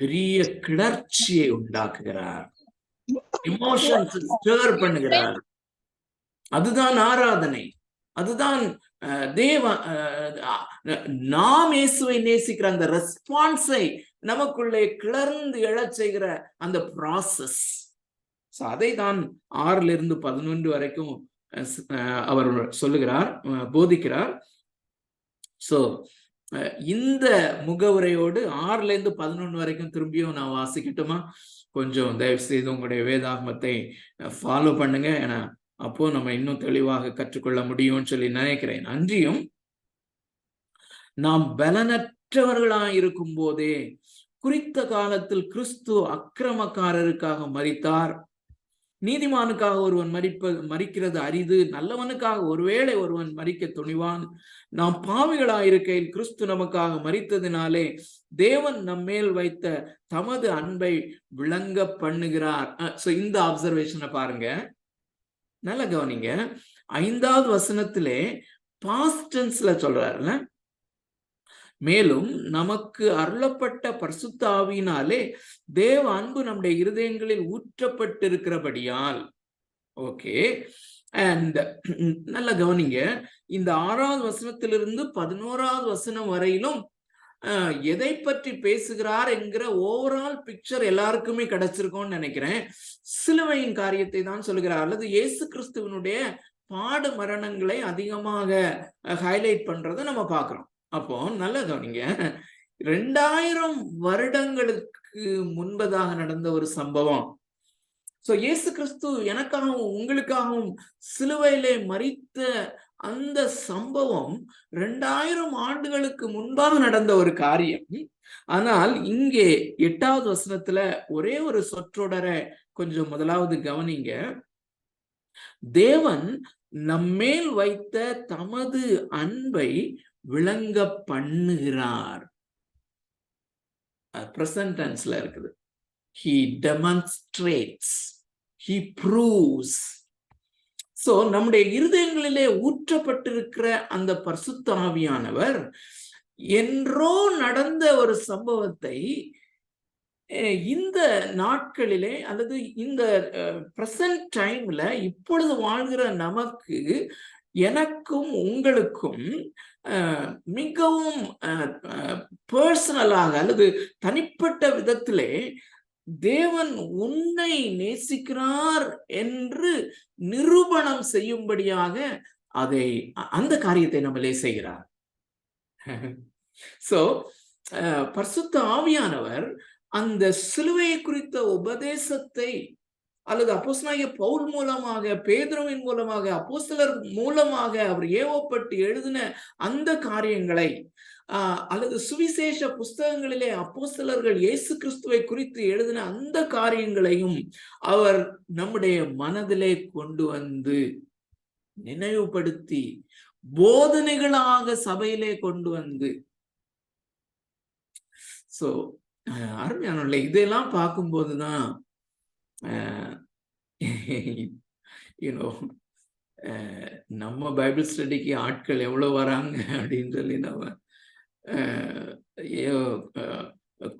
பெரிய கிளர்ச்சியை உண்டாக்குகிறார், எமோஷன்ஸ் ஸ்டர் பண்ணுகிறார். அதுதான் ஆராதனை, அதுதான் நாம் இயேசுவை நேசிக்கிற அந்த ரெஸ்பான்ஸை நமக்குள்ளே கிளர்ந்து எழச் செய்கிற அந்த ப்ராசஸ். அதை தான் 6 to 11 வரைக்கும் அவர் சொல்லுகிறார், போதிக்கிறார். சோ இந்த முகவுரையோடு 6 to 11 வரைக்கும் திரும்பியும் நான் வாசிக்கட்டுமா? கொஞ்சம் தயவு செய்து உங்களுடைய வேதாகமத்தை ஃபாலோ பண்ணுங்க. ஏன்னா அப்போ நம்ம இன்னும் தெளிவாக கற்றுக்கொள்ள முடியும்னு சொல்லி நினைக்கிறேன். அன்றியும் நாம் பலனற்றவர்களாய் இருக்கும் போதே குறித்த காலத்தில் கிறிஸ்து அக்கிரமக்காரருக்காக மரித்தார். நீதிமானுக்காக ஒருவன் மரிக்கிறது அரிது, நல்லவனுக்காக ஒருவேளை ஒருவன் மரிக்க துணிவான். நாம் பாவிகளாயிருக்கையில் கிறிஸ்து நமக்காக மரித்ததினாலே தேவன் நம்மேல் வைத்த தமது அன்பை விளங்க பண்ணுகிறார். இந்த அப்சர்வேஷனை பாருங்க, நல்ல கவனிங்க. 5வது வசனத்திலே பாஸ்ட் டென்ஸ்ல சொல்றாருல, மேலும் நமக்கு அருளப்பட்ட பரிசுத்த ஆவியினாலே தேவ அன்பு நம்முடைய இருதயங்களில் ஊற்றப்பட்டிருக்கிறபடியால். ஓகே, அண்ட் நல்ல கவனிங்க, இந்த 6வது வசனத்திலிருந்து 11வது வசனம் வரையிலும் எதை பற்றி பேசுகிறார் என்கிற ஓவரால் பிக்சர் எல்லாருக்குமே கிடைச்சிருக்கும்னு நினைக்கிறேன். சிலுவையின் காரியத்தை தான் சொல்லுகிறார், அல்லது இயேசு கிறிஸ்துவனுடைய பாடு மரணங்களை அதிகமாக ஹைலைட் பண்றதை நம்ம பார்க்கிறோம். அப்போ நல்ல கவனிங்க, 2000 வருடங்களுக்கு முன்பதாக நடந்த ஒரு சம்பவம். சோ இயேசு கிறிஸ்து எனக்காகவும் உங்களுக்காகவும் சிலுவையிலே மரித்த அந்த சம்பவம் 2000 ஆண்டுகளுக்கு முன்பாக நடந்த ஒரு காரியம். ஆனால் இங்கே 8வது வசனத்துல ஒரே ஒரு சொற்றொடரை கொஞ்சம் முதலாவது கவனிங்க. தேவன் நம்மேல் வைத்த தமது அன்பை விளங்க பண்ணுகிறார். பிரசன்ட் டென்ஸ்ல இருக்குது. He demonstrates, he proves. So நம்முடைய இருதயங்களிலே ஊற்றப்பட்டிருக்கிற அந்த பரிசுத்த ஆவியானவர் என்றோ நடந்த ஒரு சம்பவத்தை இந்த நாட்களிலே அல்லது இந்த பிரசன்ட் டைம்ல இப்பொழுது வாழ்கிற நமக்கு, எனக்கும் உங்களுக்கும் மிகவும் பர்சனலாக அல்லது தனிப்பட்ட விதத்திலே தேவன் உன்னை நேசிக்கிறார் என்று நிரூபணம் செய்யும்படியாக அந்த காரியத்தை நம்மளே செய்கிறார். சோ பரிசுத்த ஆவியானவர் அந்த சிலுவையை குறித்த உபதேசத்தை அல்லது அப்போஸ்தலனாகிய பவுல் மூலமாக, பேதுருவின் மூலமாக, அப்போஸ்தலர் மூலமாக அவர் ஏவப்பட்டு எழுதின அந்த காரியங்களை அல்லது சுவிசேஷ புஸ்தகங்களிலே அப்போஸ்தலர்கள் இயேசு கிறிஸ்துவை குறித்து எழுதின அந்த காரியங்களையும் அவர் நம்முடைய மனதிலே கொண்டு வந்து நினைவுபடுத்தி போதனைகளாக சபையிலே கொண்டு வந்து, சோ அருமையான இதெல்லாம் பார்க்கும்போதுதான் நம்ம பைபிள் ஸ்டடிக்கு ஆட்கள் எவ்வளவு வராங்க அப்படின்னு சொல்லி நம்ம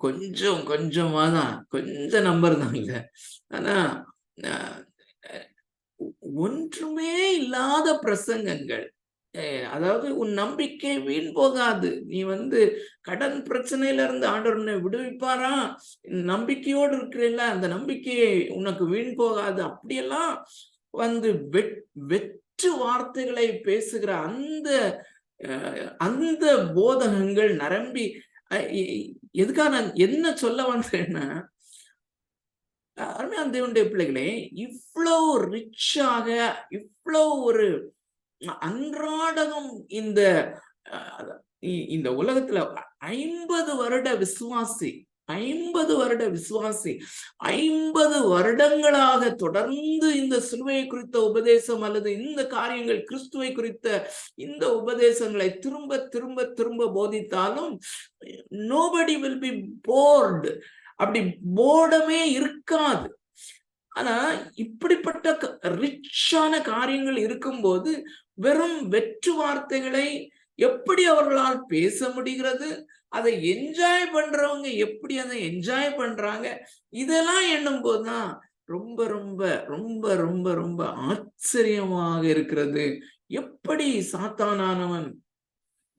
கொஞ்சம் கொஞ்சமா தான், கொஞ்சம் நம்பர் தான் இல்லை. ஆனா ஒன்றுமே இல்லாத பிரசங்கங்கள், அதாவது உன் நம்பிக்கை வீண் போகாது, நீ கடன் பிரச்சனையில இருந்து ஆண்டவர் உன்னை விடுவிப்பாரா, நம்பிக்கையோடு இருக்கிறல்ல, அந்த நம்பிக்கையை உனக்கு வீண் போகாது, அப்படியெல்லாம் வெற்று வார்த்தைகளை பேசுகிற அந்த போதகங்கள் நிரம்பி, எதுக்காக நான் என்ன சொல்ல வந்தேன்னா, அருமையான தேவனுடைய பிள்ளைகளே, இவ்வளவு ரிச்சாக, இவ்வளவு ஒரு அன்றாடகம் இந்த உலகத்துல 50 வருட விசுவாசி 50 வருடங்களாக தொடர்ந்து இந்த சிலுவையை குறித்த உபதேசம் அல்லது இந்த காரியங்கள், கிறிஸ்துவை குறித்த இந்த உபதேசங்களை திரும்ப திரும்ப திரும்ப போதித்தாலும் nobody will be bored. அப்படி போர்டமே இருக்காது. ஆனா இப்படிப்பட்ட ரிச்சான காரியங்கள் இருக்கும்போது வெறும் வெற்று வார்த்தைகளை எப்படி அவர்களால் பேச முடிகிறது, அதை என்ஜாய் பண்றவங்க எப்படி அதை என்ஜாய் பண்றாங்க, இதெல்லாம் எண்ணும் போதுதான் ரொம்ப ரொம்ப ரொம்ப ரொம்ப ரொம்ப ஆச்சரியமாக இருக்கிறது. எப்படி சாத்தானானவன்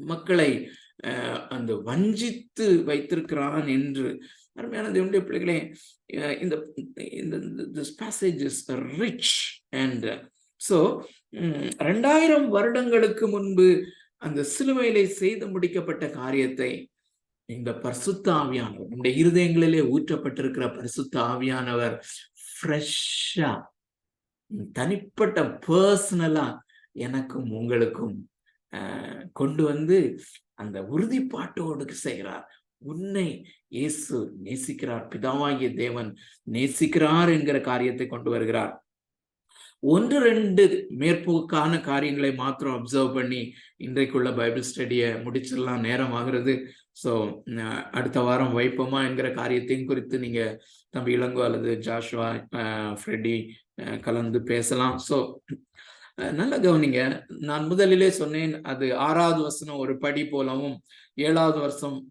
மக்களை அந்த வஞ்சித்து வைத்திருக்கிறான் என்று. அருமையான தேவனுடைய பிள்ளைகளே, இந்த this passage is rich and so 2000 வருடங்களுக்கு முன்பு அந்த சிலுவையிலே செய்து முடிக்கப்பட்ட காரியத்தை இந்த பரிசுத்த ஆவியானவர், நம்முடைய இருதயங்களிலே ஊற்றப்பட்டிருக்கிற பரிசுத்த ஆவியானவர் ஃப்ரெஷ்ஷா, தனிப்பட்ட பர்சனலா எனக்கும் உங்களுக்கும் கொண்டு வந்து அந்த உறுதிப்பாட்டோடு செய்கிறார். உன்னை இயேசு நேசிக்கிறார், பிதாவாகிய தேவன் நேசிக்கிறார் என்கிற காரியத்தை கொண்டு வருகிறார். 1-2 மேற்போக்கான காரியங்களை மாத்திரம் அப்சர்வ் பண்ணி இன்றைக்குள்ள பைபிள் ஸ்டடியை முடிச்சிடலாம், நேரம் ஆகிறது. ஸோ அடுத்த வாரம் வைப்போமா என்கிற காரியத்தையும் குறித்து நீங்க தம்பி இளங்கோ அல்லது ஜாஷுவா, ஃப்ரெடி கலந்து பேசலாம். ஸோ நல்லா கவனிங்க. நான் முதலிலே சொன்னேன், அது 6வது வசனம் ஒரு படி போலவும், 7வது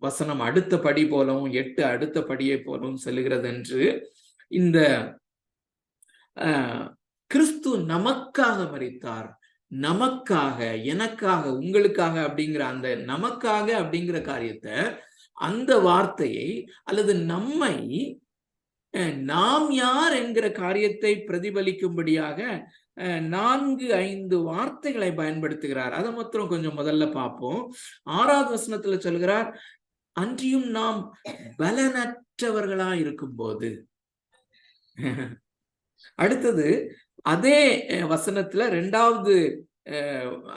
வசனம் அடுத்த படி போலவும், 8 அடுத்த படியை போலவும் செல்கிறது என்று. இந்த கிறிஸ்து நமக்காக மரித்தார், நமக்காக, எனக்காக, உங்களுக்காக அப்படிங்கிற அந்த நமக்காக அப்படிங்கிற காரியத்தை, அந்த வார்த்தையை அல்லது நம்மை, நாம் யார் என்கிற காரியத்தை பிரதிபலிக்கும்படியாக 4-5 வார்த்தைகளை பயன்படுத்துகிறார். அதை மாத்திரம் கொஞ்சம் முதல்ல பார்ப்போம். 6வது வசனத்துல சொல்கிறார், அன்றியும் நாம் பலனற்றவர்களா இருக்கும் போது. அடுத்தது அதே வசனத்துல 2வது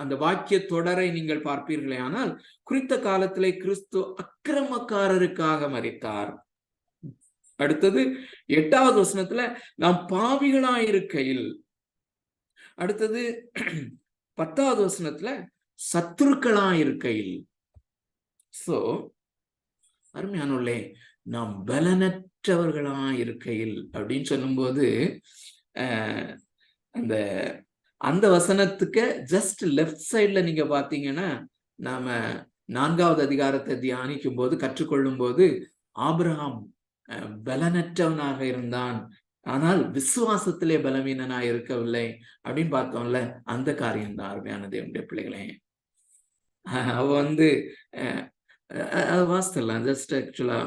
அந்த வாக்கிய தொடரை நீங்கள் பார்ப்பீர்களே, ஆனால் குறித்த காலத்திலே கிறிஸ்து அக்கிரமக்காரருக்காக மரித்தார். அடுத்தது 8வது வசனத்துல நாம் பாவிகளாயிருக்கையில், அடுத்தது 10வது வசனத்துல சத்துருக்களாயிருக்கையில். சோ அருமையானவர்களே, நாம் பலனற்றவர்களாயிருக்கையில் அப்படின்னு சொல்லும்போது அந்த வசனத்துக்கு ஜஸ்ட் லெஃப்ட் சைட்ல நீங்க பாத்தீங்கன்னா, நாம 4வது அதிகாரத்தை தியானிக்கும் போது, கற்றுக்கொள்ளும் போது, ஆபிரகாம் பலனற்றவனாக இருந்தான், ஆனால் விசுவாசத்திலே பலவீனனா இருக்கவில்லை அப்படின்னு பார்த்தோம்ல. அந்த காரியம் தான் அருமையான தேவனுடைய பிள்ளைகளே. அவ வாசித்தலாம் ஜஸ்ட் ஆக்சுவலா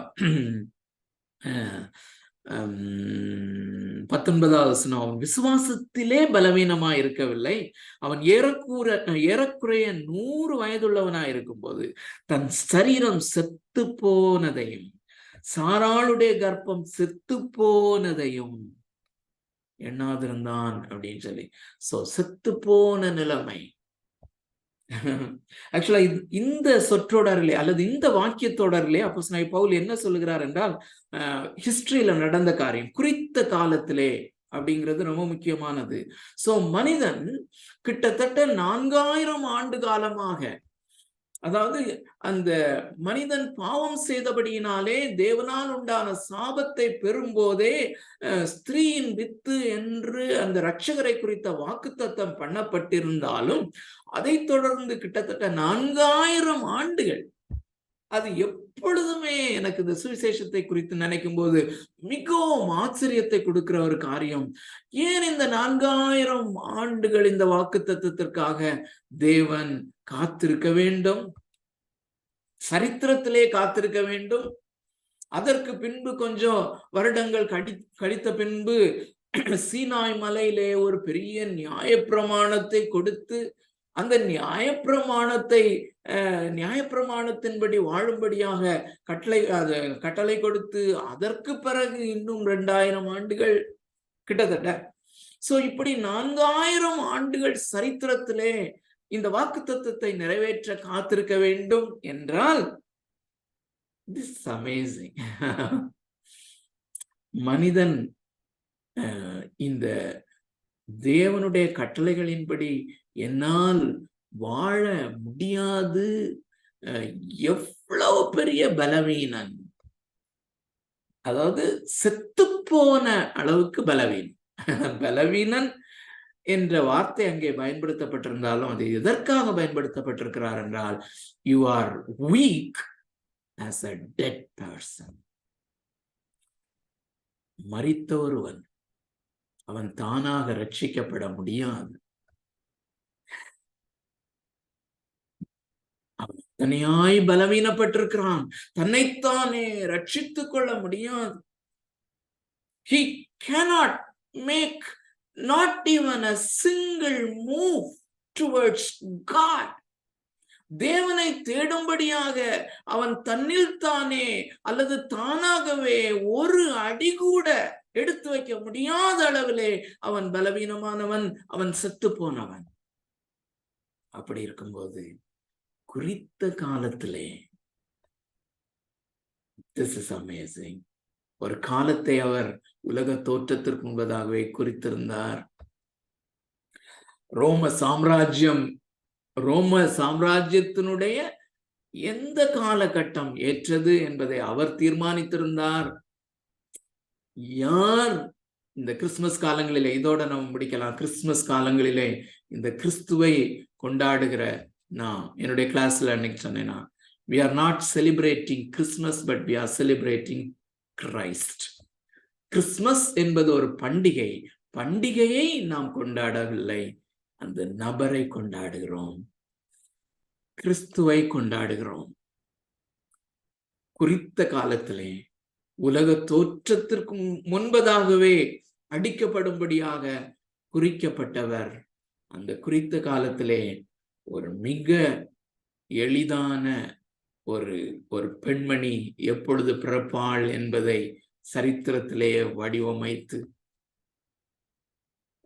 19வது வசனம், அவன் விசுவாசத்திலே பலவீனமா இருக்கவில்லை, அவன் ஏறக்குறைய 100 வயதுள்ளவனா இருக்கும் போது தன் சரீரம் செத்து போனதையும் சாராளுடைய கர்ப்பம் செத்து போனதையும் எண்ணாதிருந்தான் அப்படின்னு சொல்லி. சோ செத்து போன நிலைமை. ஆக்சுவலா இந்த சொற்றொடரிலே அல்லது இந்த வாக்கியத்தொடரிலே அப்போஸ்தலனாகிய பவுல் என்ன சொல்லுகிறார் என்றால், ஹிஸ்டரியில நடந்த காரியம், குறித்த காலத்திலே அப்படிங்கிறது ரொம்ப முக்கியமானது. சோ மனிதன் கிட்டத்தட்ட 4000 ஆண்டு காலமாக, அதாவது அந்த மனிதன் பாவம் செய்தபடியினாலே தேவனால் உண்டான சாபத்தை பெறும்போதே ஸ்திரீயின் வித்து என்று அந்த இரட்சகரை குறித்த வாக்குத்தத்தம் பண்ணப்பட்டிருந்தாலும், அதை தொடர்ந்து கிட்டத்தட்ட 4000 ஆண்டுகள், அது எப்பொழுதுமே எனக்கு இந்த சுவிசேஷத்தை குறித்து நினைக்கும் போது மிகவும் ஆச்சரியத்தை கொடுக்கிற ஒரு காரியம். ஏன் இந்த 4000 ஆண்டுகள் இந்த வாக்குத்தத்தத்திற்காக தேவன் காத்திருக்க வேண்டும்? சரித்திரத்திலே காத்திருக்க வேண்டும். அதற்கு பின்பு கொஞ்சம் வருடங்கள் கழித்த பின்பு சீனாய் மலையிலே ஒரு பெரிய நியாயப்பிரமாணத்தை கொடுத்து, அந்த நியாயப்பிரமாணத்தின்படி வாழும்படியாக கட்டளை கொடுத்து, அதற்கு பிறகு இன்னும் 2000 ஆண்டுகள் கிட்டத்தட்ட. சோ இப்படி 4000 ஆண்டுகள் சரித்திரத்திலே இந்த வாக்குத்தத்தத்தை நிறைவேற்ற காத்திருக்க வேண்டும் என்றால், this is amazing. மனிதன் இந்த தேவனுடைய கட்டளைகளின்படி என்னால் வாழ முடியாது, எவ்வளவு பெரிய பலவீனன், அதாவது செத்து போன அளவுக்கு பலவீனன் என்ற வார்த்தை அங்கே பயன்படுத்தப்பட்டிருந்தாலும் அது எதற்காக பயன்படுத்தப்பட்டிருக்கிறார் என்றால், you are week as a dead person. மரித்த ஒருவன் அவன் தானாக ரட்சிக்கப்பட முடியாது. அவன் தனியாய் பலவீனப்பட்டிருக்கிறான், தன்னைத்தானே ரட்சித்துக் கொள்ள முடியாது. He cannot make not even a single move towards God. தேவனை தேடும்படியாக அவன் தன்னில் தானே அல்லது தானாகவே ஒரு அடி கூட எடுத்து வைக்க முடியாத அளவிலே அவன் பலவீனமானவன், அவன் செத்து போனவன். அப்படி இருக்கும்போது குறித்த காலத்திலே, this is amazing, ஒரு காலத்தை அவர் உலக தோற்றத்திற்கு முன்பதாகவே குறித்திருந்தார். ரோம சாம்ராஜ்யத்தினுடைய எந்த காலகட்டம் ஏற்றது என்பதை அவர் தீர்மானித்திருந்தார். யார் இந்த கிறிஸ்துமஸ் காலங்களிலே, இதோட நம்ம முடிக்கலாம், கிறிஸ்துமஸ் காலங்களிலே இந்த கிறிஸ்துவை கொண்டாடுகிற நான் என்னுடைய கிளாஸ்ல அன்னைக்கு சொன்னேன்னா, we are not celebrating Christmas but we are celebrating Christ. Christmas என்பது ஒரு பண்டிகையை நாம் கொண்டாடவில்லை, அந்த நபரை கொண்டாடுகிறோம், கிறிஸ்துவை கொண்டாடுகிறோம். குறித்த காலத்திலே உலக தோற்றத்திற்கு முன்பதாகவே அடிக்கப்படும்படியாக குறிக்கப்பட்டவர். அந்த குறித்த காலத்திலே ஒரு மிக எளிதான ஒரு பெண்மணி எப்பொழுது பிறப்பாள் என்பதை சரித்திரத்திலே வடிவமைத்து,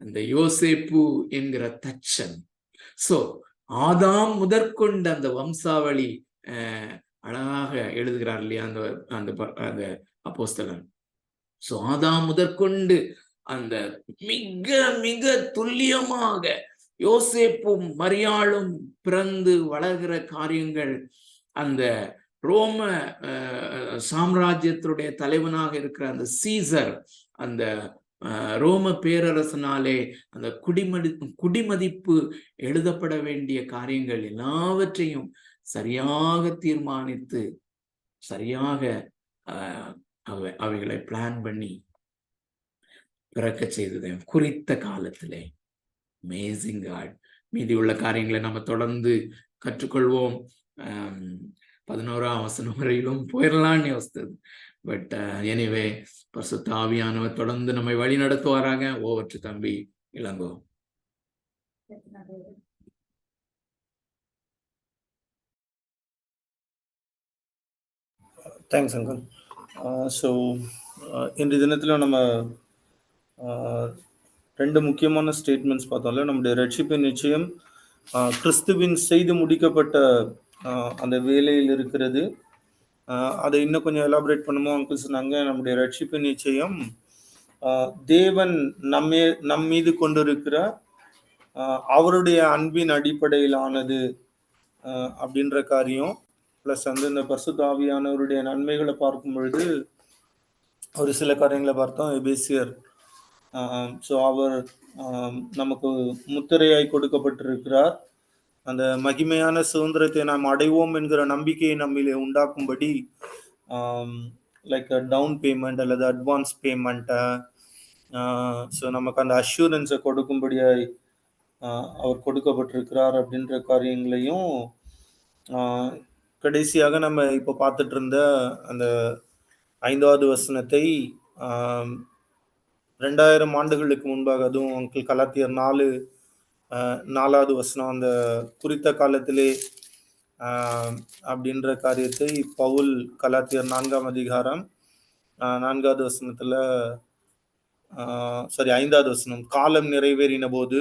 அந்த யோசேப்பு என்கிற தச்சன் சோ ஆதாம் முதற்கொண்ட அந்த வம்சாவளி அழகாக எழுதுகிறார் இல்லையா அந்த அந்த அந்த அப்போஸ்தலன். சோ ஆதாம் முதற்கொண்டு அந்த மிக மிக துல்லியமாக யோசேப்பும் மரியாளும் பிறந்து வளர்கிற காரியங்கள், அந்த ரோம சாம்ராஜ்யத்தினுடைய தலைவனாக இருக்கிற அந்த சீசர், அந்த ரோம பேரரசனாலே அந்த குடிமதிப்பு எழுதப்பட வேண்டிய காரியங்கள் எல்லாவற்றையும் சரியாக தீர்மானித்து சரியாக அவைகளை பிளான் பண்ணி பிறக்க செய்தது குறித்த காலத்திலே. Amazing God. மீதி உள்ள காரியங்களை நம்ம தொடர்ந்து கற்றுக்கொள்வோம். 11ஆம் வசனம் வரையிலும் போயிடலான்னு யோசித்தது. பட் எனிவே பரிசுத்த ஆவியானவர் தொடர்ந்து நம்மை வழி நடத்துவாராக. ஓவர் டு தம்பி இளங்கோ. Thanks uncle. ஸோ இன்றைய தினத்தில் நம்ம 2 முக்கியமான ஸ்டேட்மெண்ட்ஸ் பார்த்தோம்ல. நம்முடைய ரட்சிப்பின் நிச்சயம் கிறிஸ்துவின் செய்து முடிக்கப்பட்ட அந்த வேலையில் இருக்கிறது. அதை இன்னும் கொஞ்சம் எலாபரேட் பண்ணுமோ அங்கிள் சொன்னாங்க. நம்முடைய ரட்சிப்பின் நிச்சயம் தேவன் நம் மீது கொண்டிருக்கிற அவருடைய அன்பின் அடிப்படையிலானது அப்படின்ற காரியம். ப்ளஸ் வந்து இந்த பரிசுத்த ஆவியானவருடைய நன்மைகளை பார்க்கும் பொழுது ஒரு சில காரியங்களை பார்த்தோம். எபேசியர். ஸோ அவர் நமக்கு முத்திரையாய் கொடுக்கப்பட்டிருக்கிறார். அந்த மகிமையான சுதந்திரத்தை நாம் அடைவோம் என்கிற நம்பிக்கையை நம்மிலே உண்டாக்கும்படி லைக் டவுன் பேமெண்ட் அல்லது அட்வான்ஸ் பேமெண்ட்டை, ஸோ நமக்கு அந்த அஷூரன்ஸை கொடுக்கும்படியாய் அவர் கொடுக்கப்பட்டிருக்கிறார் அப்படின்ற காரியங்களையும், கடைசியாக நம்ம இப்போ பார்த்துட்டு இருந்த அந்த 5வது வசனத்தை 2000 ஆண்டுகளுக்கு முன்பாக, அதுவும் அங்கிள் கலாத்தியர் 4வது வசனம், அந்த குறித்த காலத்திலே அப்படின்ற காரியத்தை பவுல் கலாத்தியர் 4ஆம் அதிகாரம் 4வது வசனத்துல 5வது வசனம், காலம் நிறைவேறின போது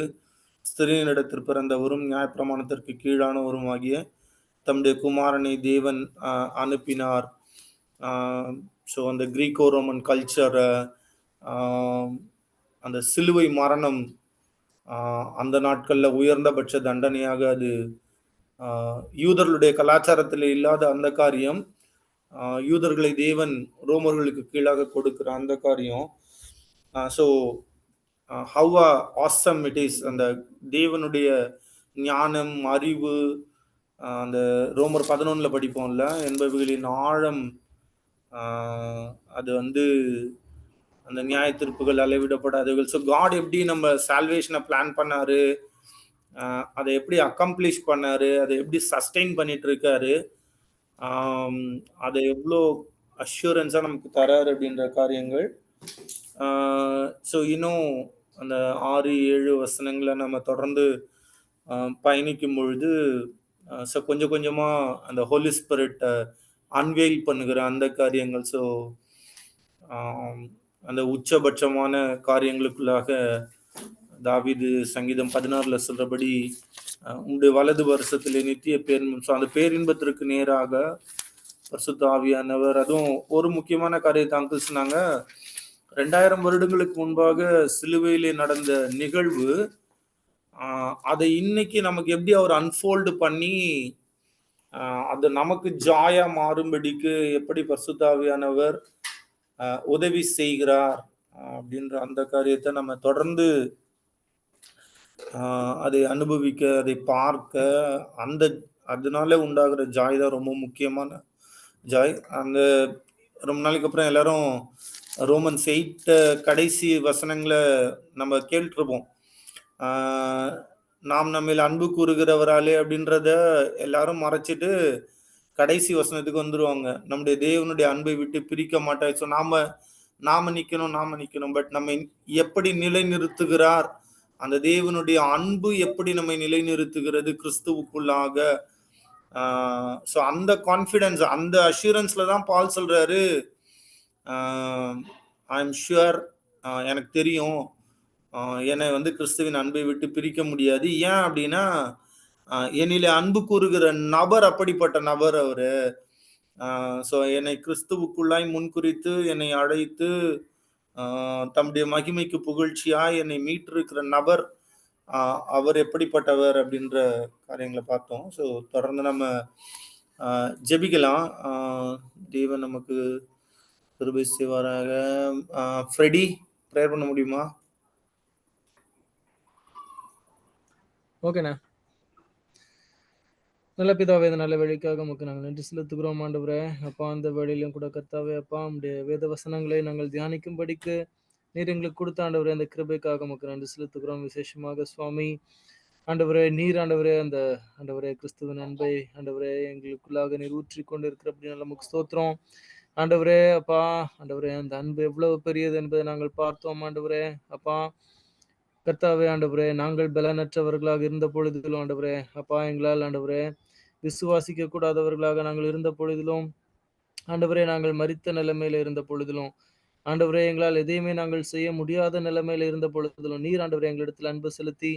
ஸ்திரீனிடத்தில் பிறந்தவரும் நியாயப்பிரமாணத்திற்கு கீழானவரும் ஆகிய தம்முடைய குமாரனை தேவன் அனுப்பினார். ஸோ அந்த கிரீக்கோ ரோமன் கல்ச்சரை, அந்த சிலுவை மரணம் அந்த நாட்களில் உயர்ந்தபட்ச தண்டனையாக, அது யூதர்களுடைய கலாச்சாரத்தில் இல்லாத அந்த காரியம், யூதர்களை தேவன் ரோமர்களுக்கு கீழாக கொடுக்கிற அந்த காரியம். So how awesome it is, அந்த தேவனுடைய ஞானம், அறிவு, அந்த ரோமர் 11 படிப்போம்ல, என்பவைகளின் ஆழம், அது வந்து அந்த நியாய தீர்ப்புகள் அளவிடப்படாதவர்கள். ஸோ காட் எப்படி நம்ம சால்வேஷனை பிளான் பண்ணாரு, அதை எப்படி அக்கம்ப்ளிஷ் பண்ணாரு, அதை எப்படி சஸ்டெயின் பண்ணிட்டு இருக்காரு, அதை எவ்வளோ அஷூரன்ஸாக நமக்கு தராரு அப்படின்ற காரியங்கள். ஸோ இன்னும் அந்த 6-7 வசனங்களை நம்ம தொடர்ந்து பயணிக்கும் பொழுது ஸோ கொஞ்சம் கொஞ்சமாக அந்த ஹோலி ஸ்பிரிட் அன்வெயில் பண்ணுகிற அந்த காரியங்கள், ஸோ அந்த உச்சபட்சமான காரியங்களுக்குள்ளாக தாவீது சங்கீதம் 16 சொல்றபடி உங்களுடைய வலது வருஷத்திலே நித்திய பேரின்பம், ஸோ அந்த பேரின்பத்திற்கு நேராக பரிசுத்த ஆவியானவர். அதுவும் ஒரு முக்கியமான காரியத்தை அங்கிள் சொன்னாங்க, 2000 வருடங்களுக்கு முன்பாக சிலுவையிலே நடந்த நிகழ்வு, அதை இன்னைக்கு நமக்கு எப்படி அவர் அன்ஃபோல்டு பண்ணி அது நமக்கு ஜாயா மாறும்படிக்கு எப்படி பரிசுத்த ஆவியானவர் உதவி செய்கிறார் அப்படின்ற அந்த காரியத்தை நம்ம தொடர்ந்து அதை அனுபவிக்க, அதை பார்க்க, அந்த அதனால உண்டாகிற ஜாய் தான் ரொம்ப முக்கியமான ஜாய். அந்த ரொம்ப நாளைக்கு அப்புறம் எல்லாரும் ரோமன்ஸ் 8 கடைசி வசனங்களை நம்ம கேட்டுருப்போம். நாம் நம்ம அன்பு கூறுகிறவராலே அப்படின்றத எல்லாரும் மறைச்சிட்டு கடைசி வசனத்துக்கு வந்துருவாங்க, நம்முடைய தேவனுடைய அன்பை விட்டு பிரிக்க மாட்டார். ஸோ நாம நிக்கணும். பட் நம்ம எப்படி நிலைநிறுத்துகிறார், அந்த தேவனுடைய அன்பு எப்படி நம்மை நிலைநிறுத்துகிறது கிறிஸ்துவுக்குள்ளாக. ஸோ அந்த கான்ஃபிடன்ஸ், அந்த அஷூரன்ஸ்ல தான் பால் சொல்றாரு, ஐ எம் ஷுர், எனக்கு தெரியும், என்னை வந்து கிறிஸ்துவின் அன்பை விட்டு பிரிக்க முடியாது. ஏன் அப்படின்னா என்னிலே அன்பு கூறுகிற நபர் அப்படிப்பட்ட நபர் அவரு. ஸோ என்னை கிறிஸ்துவுக்குள்ளாய் முன்குறித்து என்னை அழைத்து தம்முடைய மகிமைக்கு புகழ்ச்சியாய் என்னை மீட்டிருக்கிற நபர், அவர் எப்படிப்பட்டவர் அப்படின்ற காரியங்களை பார்த்தோம். ஸோ தொடர்ந்து நம்ம ஜெபிக்கலாம். தேவன் நமக்கு கிருபை செய்வாராக. ஃப்ரெடி, ப்ரேயர் பண்ண முடியுமா? ஓகேண்ணா. நல்ல பிதாவே, இந்த நல்ல வழிக்காக உமக்கு நாங்கள் நன்றி செலுத்துகிறோம் ஆண்டவரே. அப்பா, அந்த வழியிலும் கூட கர்த்தாவே அப்பா, உம்முடைய வேத வசனங்களை நாங்கள் தியானிக்கும்படிக்கு நீர் எங்களுக்கு கொடுத்த ஆண்டவரே அந்த கிருபைக்காக உமக்கு நன்றி செலுத்துகிறோம். விசேஷமாக சுவாமி ஆண்டவரே, நீர் ஆண்டவரே அந்த ஆண்டவரே கிறிஸ்துவின் அன்பை ஆண்டவரே எங்களுக்குள்ளாக நீர் ஊற்றி கொண்டு இருக்கிற அப்படின்னால நமக்கு ஸ்தோத்திரம் ஆண்டவரே. அப்பா ஆண்டவரே, அந்த அன்பு எவ்வளவு பெரியது என்பதை நாங்கள் பார்த்தோம் ஆண்டவரே. அப்பா கர்த்தாவே ஆண்டவரே, நாங்கள் பலனற்றவர்களாக இருந்த பொழுதிலும் ஆண்டவரே அப்பா, எங்களால் ஆண்டவரே விசுவாசிக்க கூடாதவர்களாக நாங்கள் இருந்த பொழுதிலும் ஆண்டவரே, நாங்கள் மரித்த நிலைமையில இருந்த பொழுதிலும் ஆண்டவரே, எங்களால் எதையுமே நாங்கள் செய்ய முடியாத நிலைமையில இருந்த பொழுதிலும் நீர் ஆண்டவரே எங்களிடத்தில் அன்பு செலுத்தி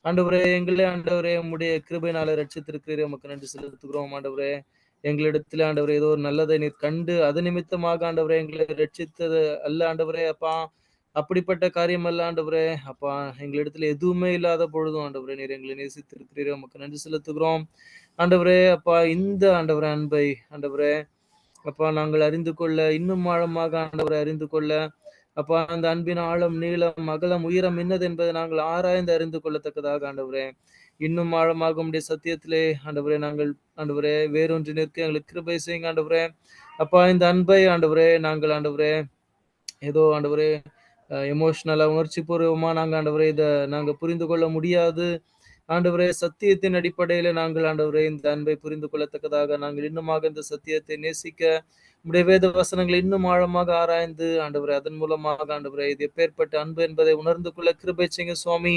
ஆண்டவரே எங்களே ஆண்டவரே உம்முடைய கிருபையினால ரட்சித்திருக்கிறீரே, உமக்கு நன்றி செலுத்துகிறோம் ஆண்டவரே. எங்களிடத்துல ஆண்டவரே ஏதோ ஒரு நல்லதை நீர் கண்டு அது நிமித்தமாக ஆண்டவரே எங்களை ரட்சித்தது அல்ல ஆண்டவரே. அப்பா, அப்படிப்பட்ட காரியம் அல்ல ஆண்டவரே. அப்பா, எங்களிடத்துல எதுவுமே இல்லாத பொழுதும் ஆண்டவரே நீர் எங்களை நேசித்திருக்கிறீரே, உமக்கு நன்றி செலுத்துகிறோம் ஆண்டவரே. அப்பா, இந்த ஆண்டவரே அன்பை ஆண்டவரே அப்பா நாங்கள் அறிந்து கொள்ள, இன்னும் ஆழமாக ஆண்டவரை அறிந்து கொள்ள, அப்பா அந்த அன்பின் ஆழம், நீளம், அகலம், உயரம் என்னது என்பதை நாங்கள் ஆராய்ந்து அறிந்து கொள்ளத்தக்கதாக ஆண்டவரே இன்னும் ஆழமாக உடைய சத்தியத்திலே ஆண்டவரே நாங்கள் ஆண்டவரே வேறொன்று நிற்க எங்களுக்கு கிருபை செய்யுங்க ஆண்டவரே. அப்பா, இந்த அன்பை ஆண்டவரே நாங்கள் ஆண்டவரே ஏதோ ஆண்டவரே எமோஷனலா உணர்ச்சி பூர்வமா நாங்கள் ஆண்டவரே இதை நாங்கள் புரிந்து கொள்ள முடியாது ஆண்டவரே. சத்தியத்தின் அடிப்படையில நாங்கள் ஆண்டவரே இந்த அன்பை புரிந்து கொள்ளத்தக்கதாக நாங்கள் இன்னுமாக இந்த சத்தியத்தை நேசிக்க உடைய வேத வசனங்களை இன்னும் ஆழமாக ஆராய்ந்து ஆண்டவரே அதன் மூலமாக ஆண்டவரே இது எப்பேற்பட்ட அன்பு என்பதை உணர்ந்து கொள்ள கிருபை செய்யுங்க சுவாமி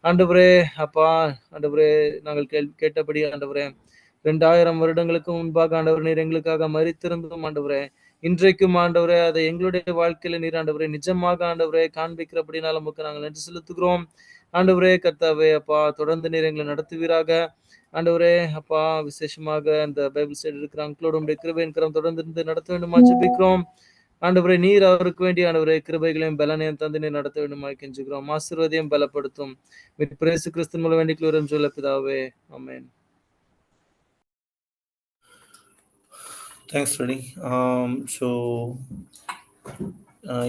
ஆண்டவரே. அப்பா ஆண்டவரே, நாங்கள் கேட்டபடி ஆண்டவரே 2000 வருடங்களுக்கு முன்பாக ஆண்டவர் நீர் எங்களுக்காக மரித்திருந்தும் ஆண்டவரே இன்றைக்கும் ஆண்டவரே அதை எங்களுடைய வாழ்க்கையில நீர் ஆண்டவரே நிஜமாக ஆண்டவரே காண்பிக்கிறபடினால நமக்கு நாங்கள் நன்றி செலுத்துகிறோம் ஆண்டவரே. கர்த்தாவே அப்பா, தொடர்ந்து நீர் எங்களை நடத்துவீராக ஆண்டவரே. அப்பா, விசேஷமாக இந்த பைபிள் ஸ்டடி இருக்கிற அங்களோட உடைய கிருபையின் கரம் தொடர்ந்து இருந்து நடத்த வேண்டுமா ஜெபிக்கிறோம் ஆண்டவரே. நீர் அவருக்கு வேண்டிய ஆண்டவரே கிருபைகளையும் பலனையும் தந்து நீர் நடத்த வேண்டுமா கெஞ்சுகிறோம். ஆசீர்வாதையும் பலப்படுத்தும் பிரேசு கிறிஸ்து மூலம் வேண்டிக் சொல்ல பிதாவே, ஆமென். Thanks ready. ஸோ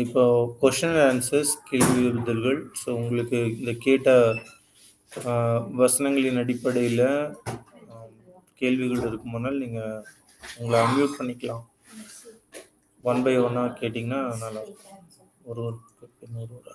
இப்போ கொஷின் அண்ட் ஆன்சர்ஸ், கேள்வி பதில்கள். ஸோ உங்களுக்கு இந்த கேட்ட வசனங்களின் அடிப்படையில் கேள்விகள் இருக்குமானால் நீங்கள் உங்களை அன்மியூட் பண்ணிக்கலாம். 1 by 1 கேட்டிங்கன்னா நல்லா ஒருவருக்கு இன்னொரு ஒரு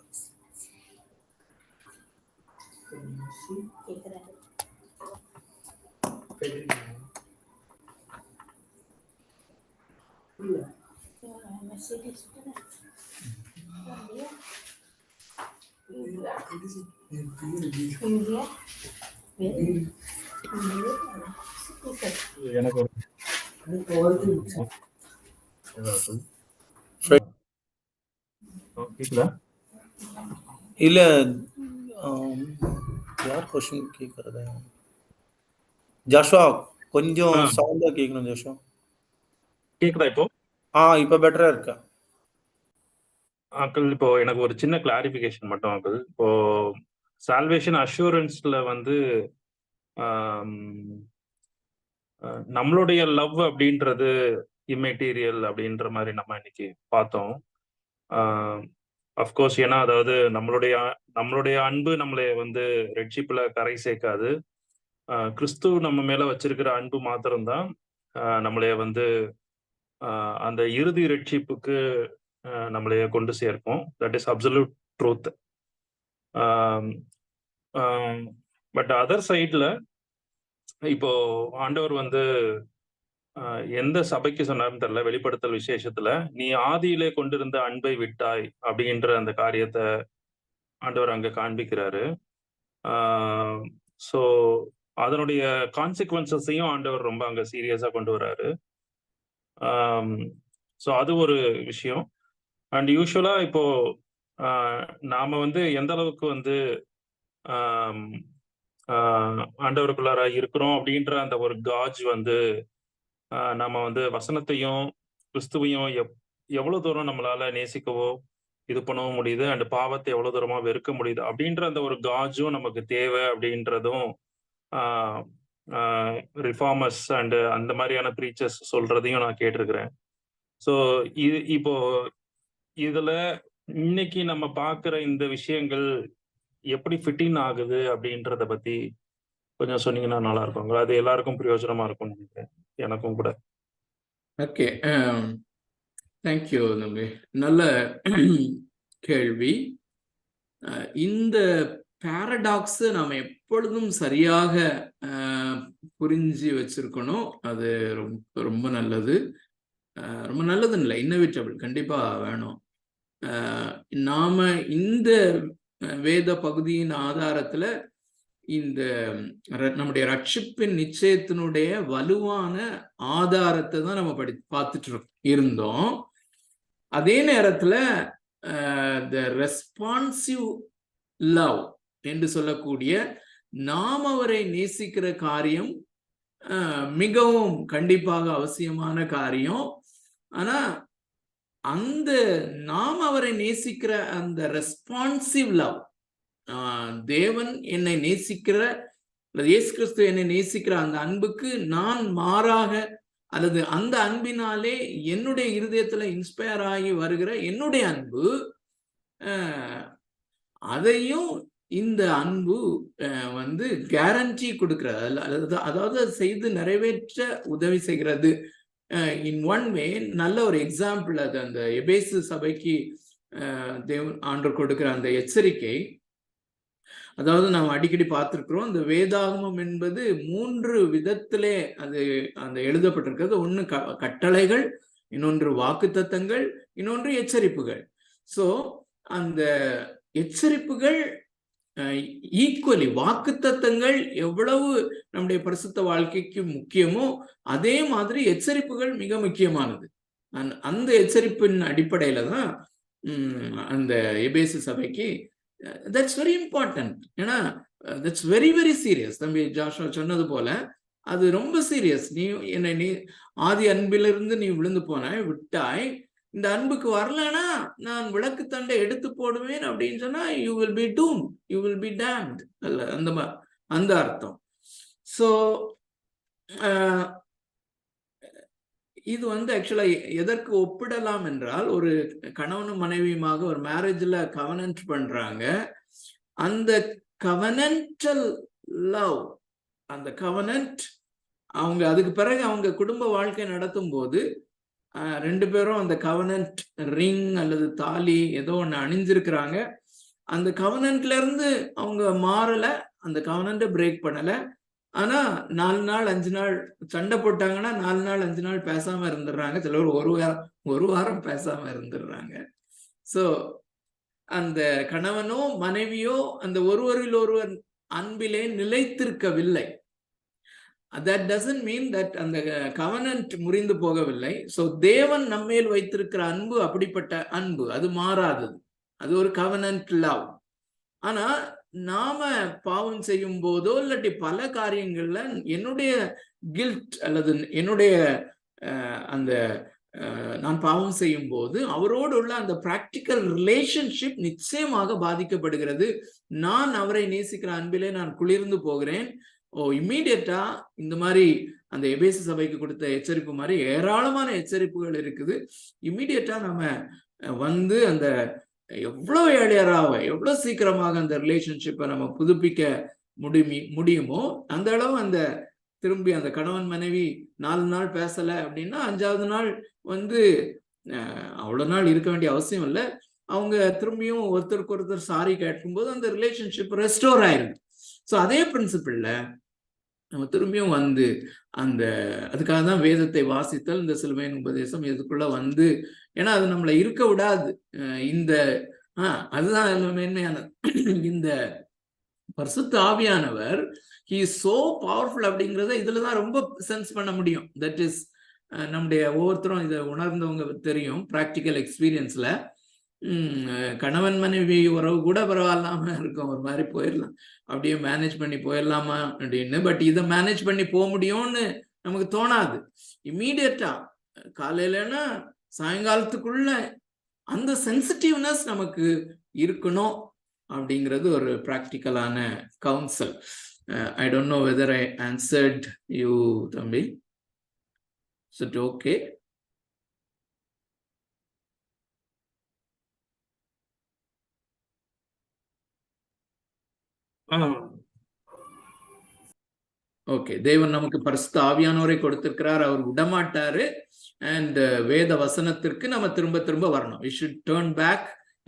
இல்ல யார் கொஸ்டின் கேட்கறது? ஜாஷுவா, கொஞ்சம் சவுண்டா கேட்கணும் ஜாஷுவா. கேக்குதா இப்போ? இப்போ பெட்டரா இருக்கா அங்கிள்? இப்போ எனக்கு ஒரு சின்ன கிளாரிபிகேஷன் மட்டும் அங்கிள். இப்போ சால்வேஷன் அஷூரன்ஸ்ல வந்து நம்மளுடைய லவ் அப்படின்றது இம்மெட்டீரியல் அப்படின்ற மாதிரி நம்ம இன்னைக்கு பார்த்தோம். அஃப்கோர்ஸ், ஏன்னா அதாவது நம்மளுடைய அன்பு நம்மளை வந்து ரட்சிப்புல கரை சேர்க்காது. கிறிஸ்து நம்ம மேல வச்சிருக்கிற அன்பு மாத்திரம்தான் நம்மளைய வந்து அந்த இறுதி ரட்சிப்புக்கு நம்மளைய கொண்டு சேர்க்கும். That is absolute truth. But other சைட்ல இப்போ ஆண்டவர் வந்து எந்த சபைக்கு சொன்னார்னு தெரியல, வெளிப்படுத்தல் விசேஷத்துல நீ ஆதியிலே கொண்டிருந்த அன்பை விட்டாய் அப்படின்ற அந்த காரியத்தை ஆண்டவர் அங்க காண்பிக்கிறாரு. ஸோ அதனுடைய கான்சிக்வன்சஸையும் ஆண்டவர் ரொம்ப அங்க சீரியஸா கொண்டு வர்றாரு. ஸோ அது ஒரு விஷயம். அண்ட் யூஸ்வலா இப்போ நாம வந்து எந்த அளவுக்கு வந்து ஆண்டவருக்குள்ளார இருக்கிறோம் அப்படின்ற அந்த ஒரு காஜ் வந்து நம்ம வந்து வசனத்தையும் கிறிஸ்துவையும் எவ்வளவு தூரம் நம்மளால நேசிக்கவோ இது பண்ணவும் முடியுது, அண்ட் பாவத்தை எவ்வளவு தூரமா வெறுக்க முடியுது அப்படின்ற அந்த ஒரு காஜும் நமக்கு தேவை அப்படின்றதும் ரிஃபார்மர்ஸ் அண்ட் அந்த மாதிரியான ப்ரீச்சர்ஸ் சொல்றதையும் நான் கேட்டிருக்கிறேன். ஸோ இப்போ இதுல இன்னைக்கு நம்ம பார்க்குற இந்த விஷயங்கள் எப்படி ஃபிட்டின் ஆகுது அப்படின்றத பத்தி கொஞ்சம் சொன்னீங்கன்னா நல்லா இருக்குங்க. அது எல்லாருக்கும் பிரயோஜனமா இருக்கும்னு நினைக்கிறேன், எனக்கும் கூட. ஓகே, தேங்க்யூ தம்பி, நல்ல கேள்வி. இந்த பாரடாக்ஸ் நாம எப்பொழுதும் சரியாக புரிஞ்சு வச்சிருக்கணும். அது ரொம்ப நல்லது. ரொம்ப நல்லதுன்னு இல்லை, இன்னோவேட்டபிள் கண்டிப்பா வேணும். நாம இந்த வேத பகுதியின் ஆதாரத்துல இந்த நம்முடைய ரட்சிப்பின் நிச்சயத்தினுடைய வலுவான ஆதாரத்தை தான் நம்ம பார்த்துட்டு இருந்தோம். அதே நேரத்துல த ரெஸ்பான்சிவ் லவ் என்று சொல்லக்கூடிய நாம் அவரை நேசிக்கிற காரியம் மிகவும் கண்டிப்பாக அவசியமான காரியம். ஆனா அந்த நாம் அவரை நேசிக்கிற அந்த ரெஸ்பான்சிவ் லவ், தேவன் என்னை நேசிக்கிற, இயேசு கிறிஸ்து என்னை நேசிக்கிற அந்த அன்புக்கு நான் மாறாக அல்லது அந்த அன்பினாலே என்னுடைய இருதயத்துல இன்ஸ்பயர் ஆகி வருகிற என்னுடைய அன்பு, அதையும் இந்த அன்பு வந்து கேரண்டி கொடுக்கிறது, அதாவது செய்து நிறைவேற்ற உதவி செய்கிறது. இன் ஒன் வே நல்ல ஒரு எக்ஸாம்பிள் அது அந்த எபேசு சபைக்கு தேவன் ஆண்டவர் கொடுக்கிற அந்த எச்சரிக்கை. அதாவது நாம் அடிக்கடி பார்த்திருக்கிறோம், இந்த வேதாகமம் என்பது 3 விதத்திலே அது அந்த எழுதப்பட்டிருக்கிறது. ஒன்று கட்டளைகள், இன்னொன்று வாக்குத்தத்தங்கள், இன்னொன்று எச்சரிப்புகள். ஸோ அந்த எச்சரிப்புகள் ஈக்குவலி, வாக்குத்தத்தங்கள் எவ்வளவு நம்முடைய பரிசுத்த வாழ்க்கைக்கு முக்கியமோ அதே மாதிரி எச்சரிப்புகள் மிக முக்கியமானது. அந்த எச்சரிப்பின் அடிப்படையில தான் அந்த எபேசு சபைக்கு தட்ஸ் வெரி இம்பார்ட்டன்ட். ஏன்னா தட்ஸ் வெரி வெரி சீரியஸ். தம்பி ஜாஷுவா சொன்னது போல அது ரொம்ப சீரியஸ். நீ ஆதி அன்பிலிருந்து நீ விழுந்து போனாய், விட்டாய், இந்த அன்புக்கு வரலன்னா நான் விளக்கு தண்டை எடுத்து போடுவேன் அப்படின்னு சொன்னா you will be doomed, you will be damned, அல்ல அந்த அர்த்தம். ஸோ இது வந்து ஆக்சுவலா எதற்கு ஒப்பிடலாம் என்றால், ஒரு கணவனும் மனைவியுமாக ஒரு மேரேஜ்ல கவனன்ட் பண்றாங்க. அந்த கவனன்டல் லவ், அந்த கவனன்ட் அவங்க அதுக்கு பிறகு அவங்க குடும்ப வாழ்க்கை நடத்தும் போது 2 பேரும் அந்த கவனன்ட் ரிங் அல்லது தாலி ஏதோ ஒன்று அணிஞ்சிருக்கிறாங்க. அந்த கவனன்ட்ல இருந்து அவங்க மாறல, அந்த கவனன்ட்டை பிரேக் பண்ணல. ஆனா 4 நாள் 5 நாள் சண்டை போட்டாங்கன்னா 4 நாள் 5 நாள் பேசாம இருந்துடுறாங்க. சிலர் ஒரு வாரம் பேசாம இருந்துடுறாங்க. ஸோ அந்த கணவனோ மனைவியோ அந்த ஒருவரில் ஒருவர் அன்பிலே நிலைத்திருக்கவில்லை. That doesn't mean that அந்த கவனன்ட் முறிந்து போகவில்லை. ஸோ தேவன் நம்மேல் வைத்திருக்கிற அன்பு அப்படிப்பட்ட அன்பு, அது மாறாதது, அது ஒரு கவனன்ட் லவ். ஆனா நாம பாவம் செய்யும் போதோ இல்லாட்டி பல காரியங்கள்ல என்னுடைய கில்ட் அல்லது என்னுடைய அந்த நான் பாவம் செய்யும் போது அவரோடு உள்ள அந்த பிராக்டிக்கல் ரிலேஷன்ஷிப் நிச்சயமாக பாதிக்கப்படுகிறது. நான் அவரை நேசிக்கிற அன்பிலே நான் குளிர்ந்து போகிறேன். இம்மீடியட்டா இந்த மாதிரி அந்த எபேசு சபைக்கு கொடுத்த எச்சரிப்பு மாதிரி ஏராளமான எச்சரிப்புகள் இருக்குது. இம்மீடியட்டா நம்ம வந்து அந்த எவ்வளவு ஏழையராக எவ்வளவு சீக்கிரமாக அந்த ரிலேஷன்ஷிப்பை நம்ம புதுப்பிக்க முடியுமோ அந்த அளவு அந்த திரும்பி அந்த கணவன் மனைவி 4 நாள் பேசல அப்படின்னா 5ஆவது நாள் வந்து அவ்வளவு நாள் இருக்க வேண்டிய அவசியம் இல்லை. அவங்க திரும்பியும் ஒருத்தருக்கு ஒருத்தர் சாரி கேட்கும்போது அந்த ரிலேஷன்ஷிப் ரெஸ்டோர் ஆயிருக்கு. ஸோ அதே பிரின்சிபிள்ல நம்ம திரும்பியும் வந்து அந்த அதுக்காக தான் வேதத்தை வாசித்தல், இந்த சிலுவையின் உபதேசம் இதுக்குள்ள வந்து, ஏன்னா அது நம்மளை இருக்க விடாது. இந்த அதுதான் மேன்மையானது. இந்த பரிசுத்த ஆவியானவர் ஹி இஸ் சோ பவர்ஃபுல் அப்படிங்கிறத இதுலதான் ரொம்ப சென்ஸ் பண்ண முடியும். தட் இஸ் நம்முடைய ஒவ்வொருத்தரும் இதை உணர்ந்தவங்க தெரியும் ப்ராக்டிக்கல் எக்ஸ்பீரியன்ஸ்ல. கணவன் மனைவி உறவு கூட பரவாயில்லாம இருக்கும், ஒரு மாதிரி போயிடலாம், அப்படியே மேனேஜ் பண்ணி போயிடலாமா அப்படின்னு. பட் இதை மேனேஜ் பண்ணி போக முடியும்னு நமக்கு தோணாது. இம்மீடியட்டா காலையிலன்னா சாயங்காலத்துக்குள்ள அந்த சென்சிட்டிவ்னஸ் நமக்கு இருக்கணும் அப்படிங்கிறது ஒரு ப்ராக்டிக்கலான counsel. I don't know whether I answered you தம்பி. Is it okay? ஓகே. தேவன் நமக்கு பரிசுத்த ஆவியானவரை கொடுத்திருக்கிறார், அவர் விடமாட்டாரு. அண்ட் வேத வசனத்திற்கு நம்ம திரும்ப திரும்ப வரணும். we should turn back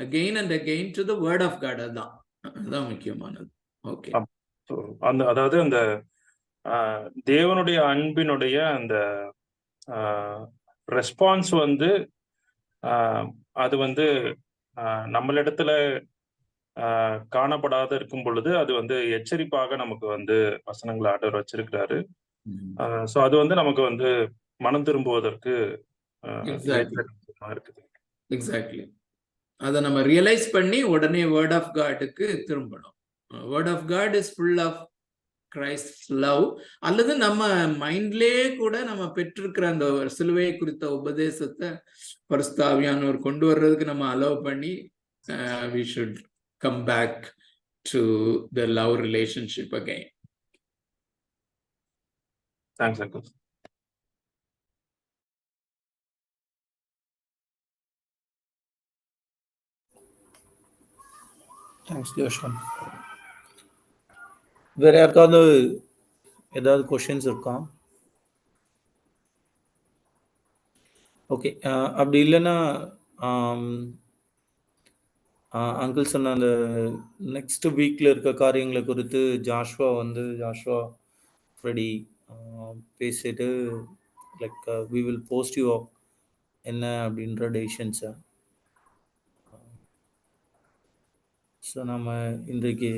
again and again to the word of God. அதுதான் முக்கியமானது. ஓகே. அதாவது அந்த தேவனுடைய அன்பினுடைய அந்த ரெஸ்பான்ஸ் வந்து அது வந்து நம்மளிடத்துல காணப்படாத இருக்கும் பொழுது அது வந்து எச்சரிப்பாக நமக்கு வந்து வசனங்களை ஆண்டவர் வச்சிருக்கிறாரு. சோ அது வந்து நமக்கு வந்து மனம் திரும்புவதற்கு இருக்குது. எக்ஸாக்ட்லி. அதை நம்ம ரியலைஸ் பண்ணி உடனே வேர்ட் ஆஃப் காடுக்கு திரும்பணும். Word of God is full of Christ love. அல்லது நம்ம மைண்ட்லேயே கூட நம்ம பெற்றிருக்கிற அந்த சிலுவையை குறித்த உபதேசத்தை பரிசுத்த ஆவியானவர் கொண்டு வர்றதுக்கு நம்ம அலோவ் பண்ணி we should come back to the love relationship again. Thanks, Uncle. Thanks Joshan. வேற யாருக்காவது ஏதாவது கொஷின்ஸ் இருக்கா? ஓகே. அப்படி இல்லைன்னா அங்கிள் சொன்ன அந்த நெக்ஸ்ட் வீக்ல இருக்க காரியங்களை குறித்து ஜாஷ்வா ஃப்ரெடி பேசிட்டு like we will post you என்ன அப்படின்ற டெசிஷன்ஸை. ஸோ நம்ம இன்றைக்கு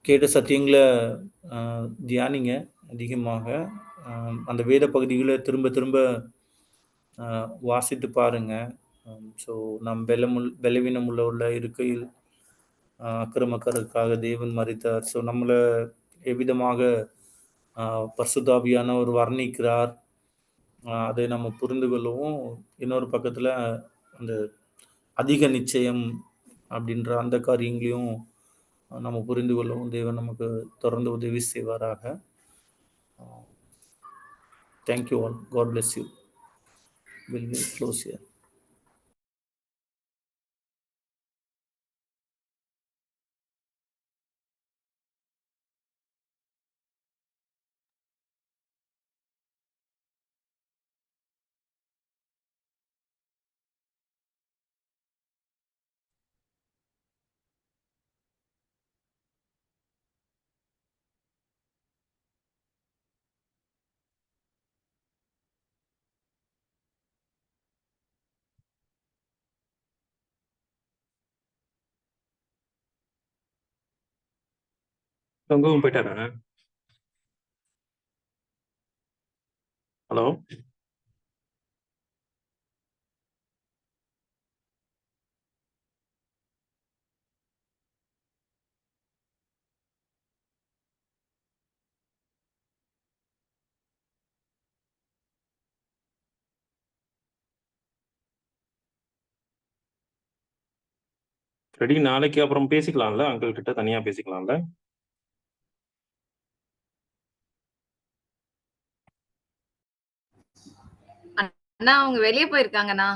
கேட்ட சத்தியங்களை தியானிங்க அதிகமாக. அந்த வேத பகுதிகளை திரும்ப திரும்ப வாசித்து பாருங்க. ஸோ நம் பலவீனம் உள்ள இருக்கையில் அக்கிரமக்காரருக்காக தேவன் மரித்தார். ஸோ நம்மளை எவ்விதமாக பரிசுத்தாவியானவர் வர்ணிக்கிறார் அதை நம்ம புரிந்து கொள்ளவும், இன்னொரு பக்கத்தில் அந்த அதிக நிச்சயம் அப்படின்ற அந்த காரியங்களையும் நம்ம புரிந்து கொள்ளவும் தேவன் நமக்கு தொடர்ந்து உதவி செய்வாராக. Thank you all. God bless you. Will we close here? தொங்கவும் போயிட்டாரா? Hello, ready. நாளைக்கு அப்புறம் பேசிக்கலாம்ல, அங்கிள் கிட்ட தனியா பேசிக்கலாம்ல. அண்ணா அவங்க வெளியே போயிருக்காங்கண்ணா.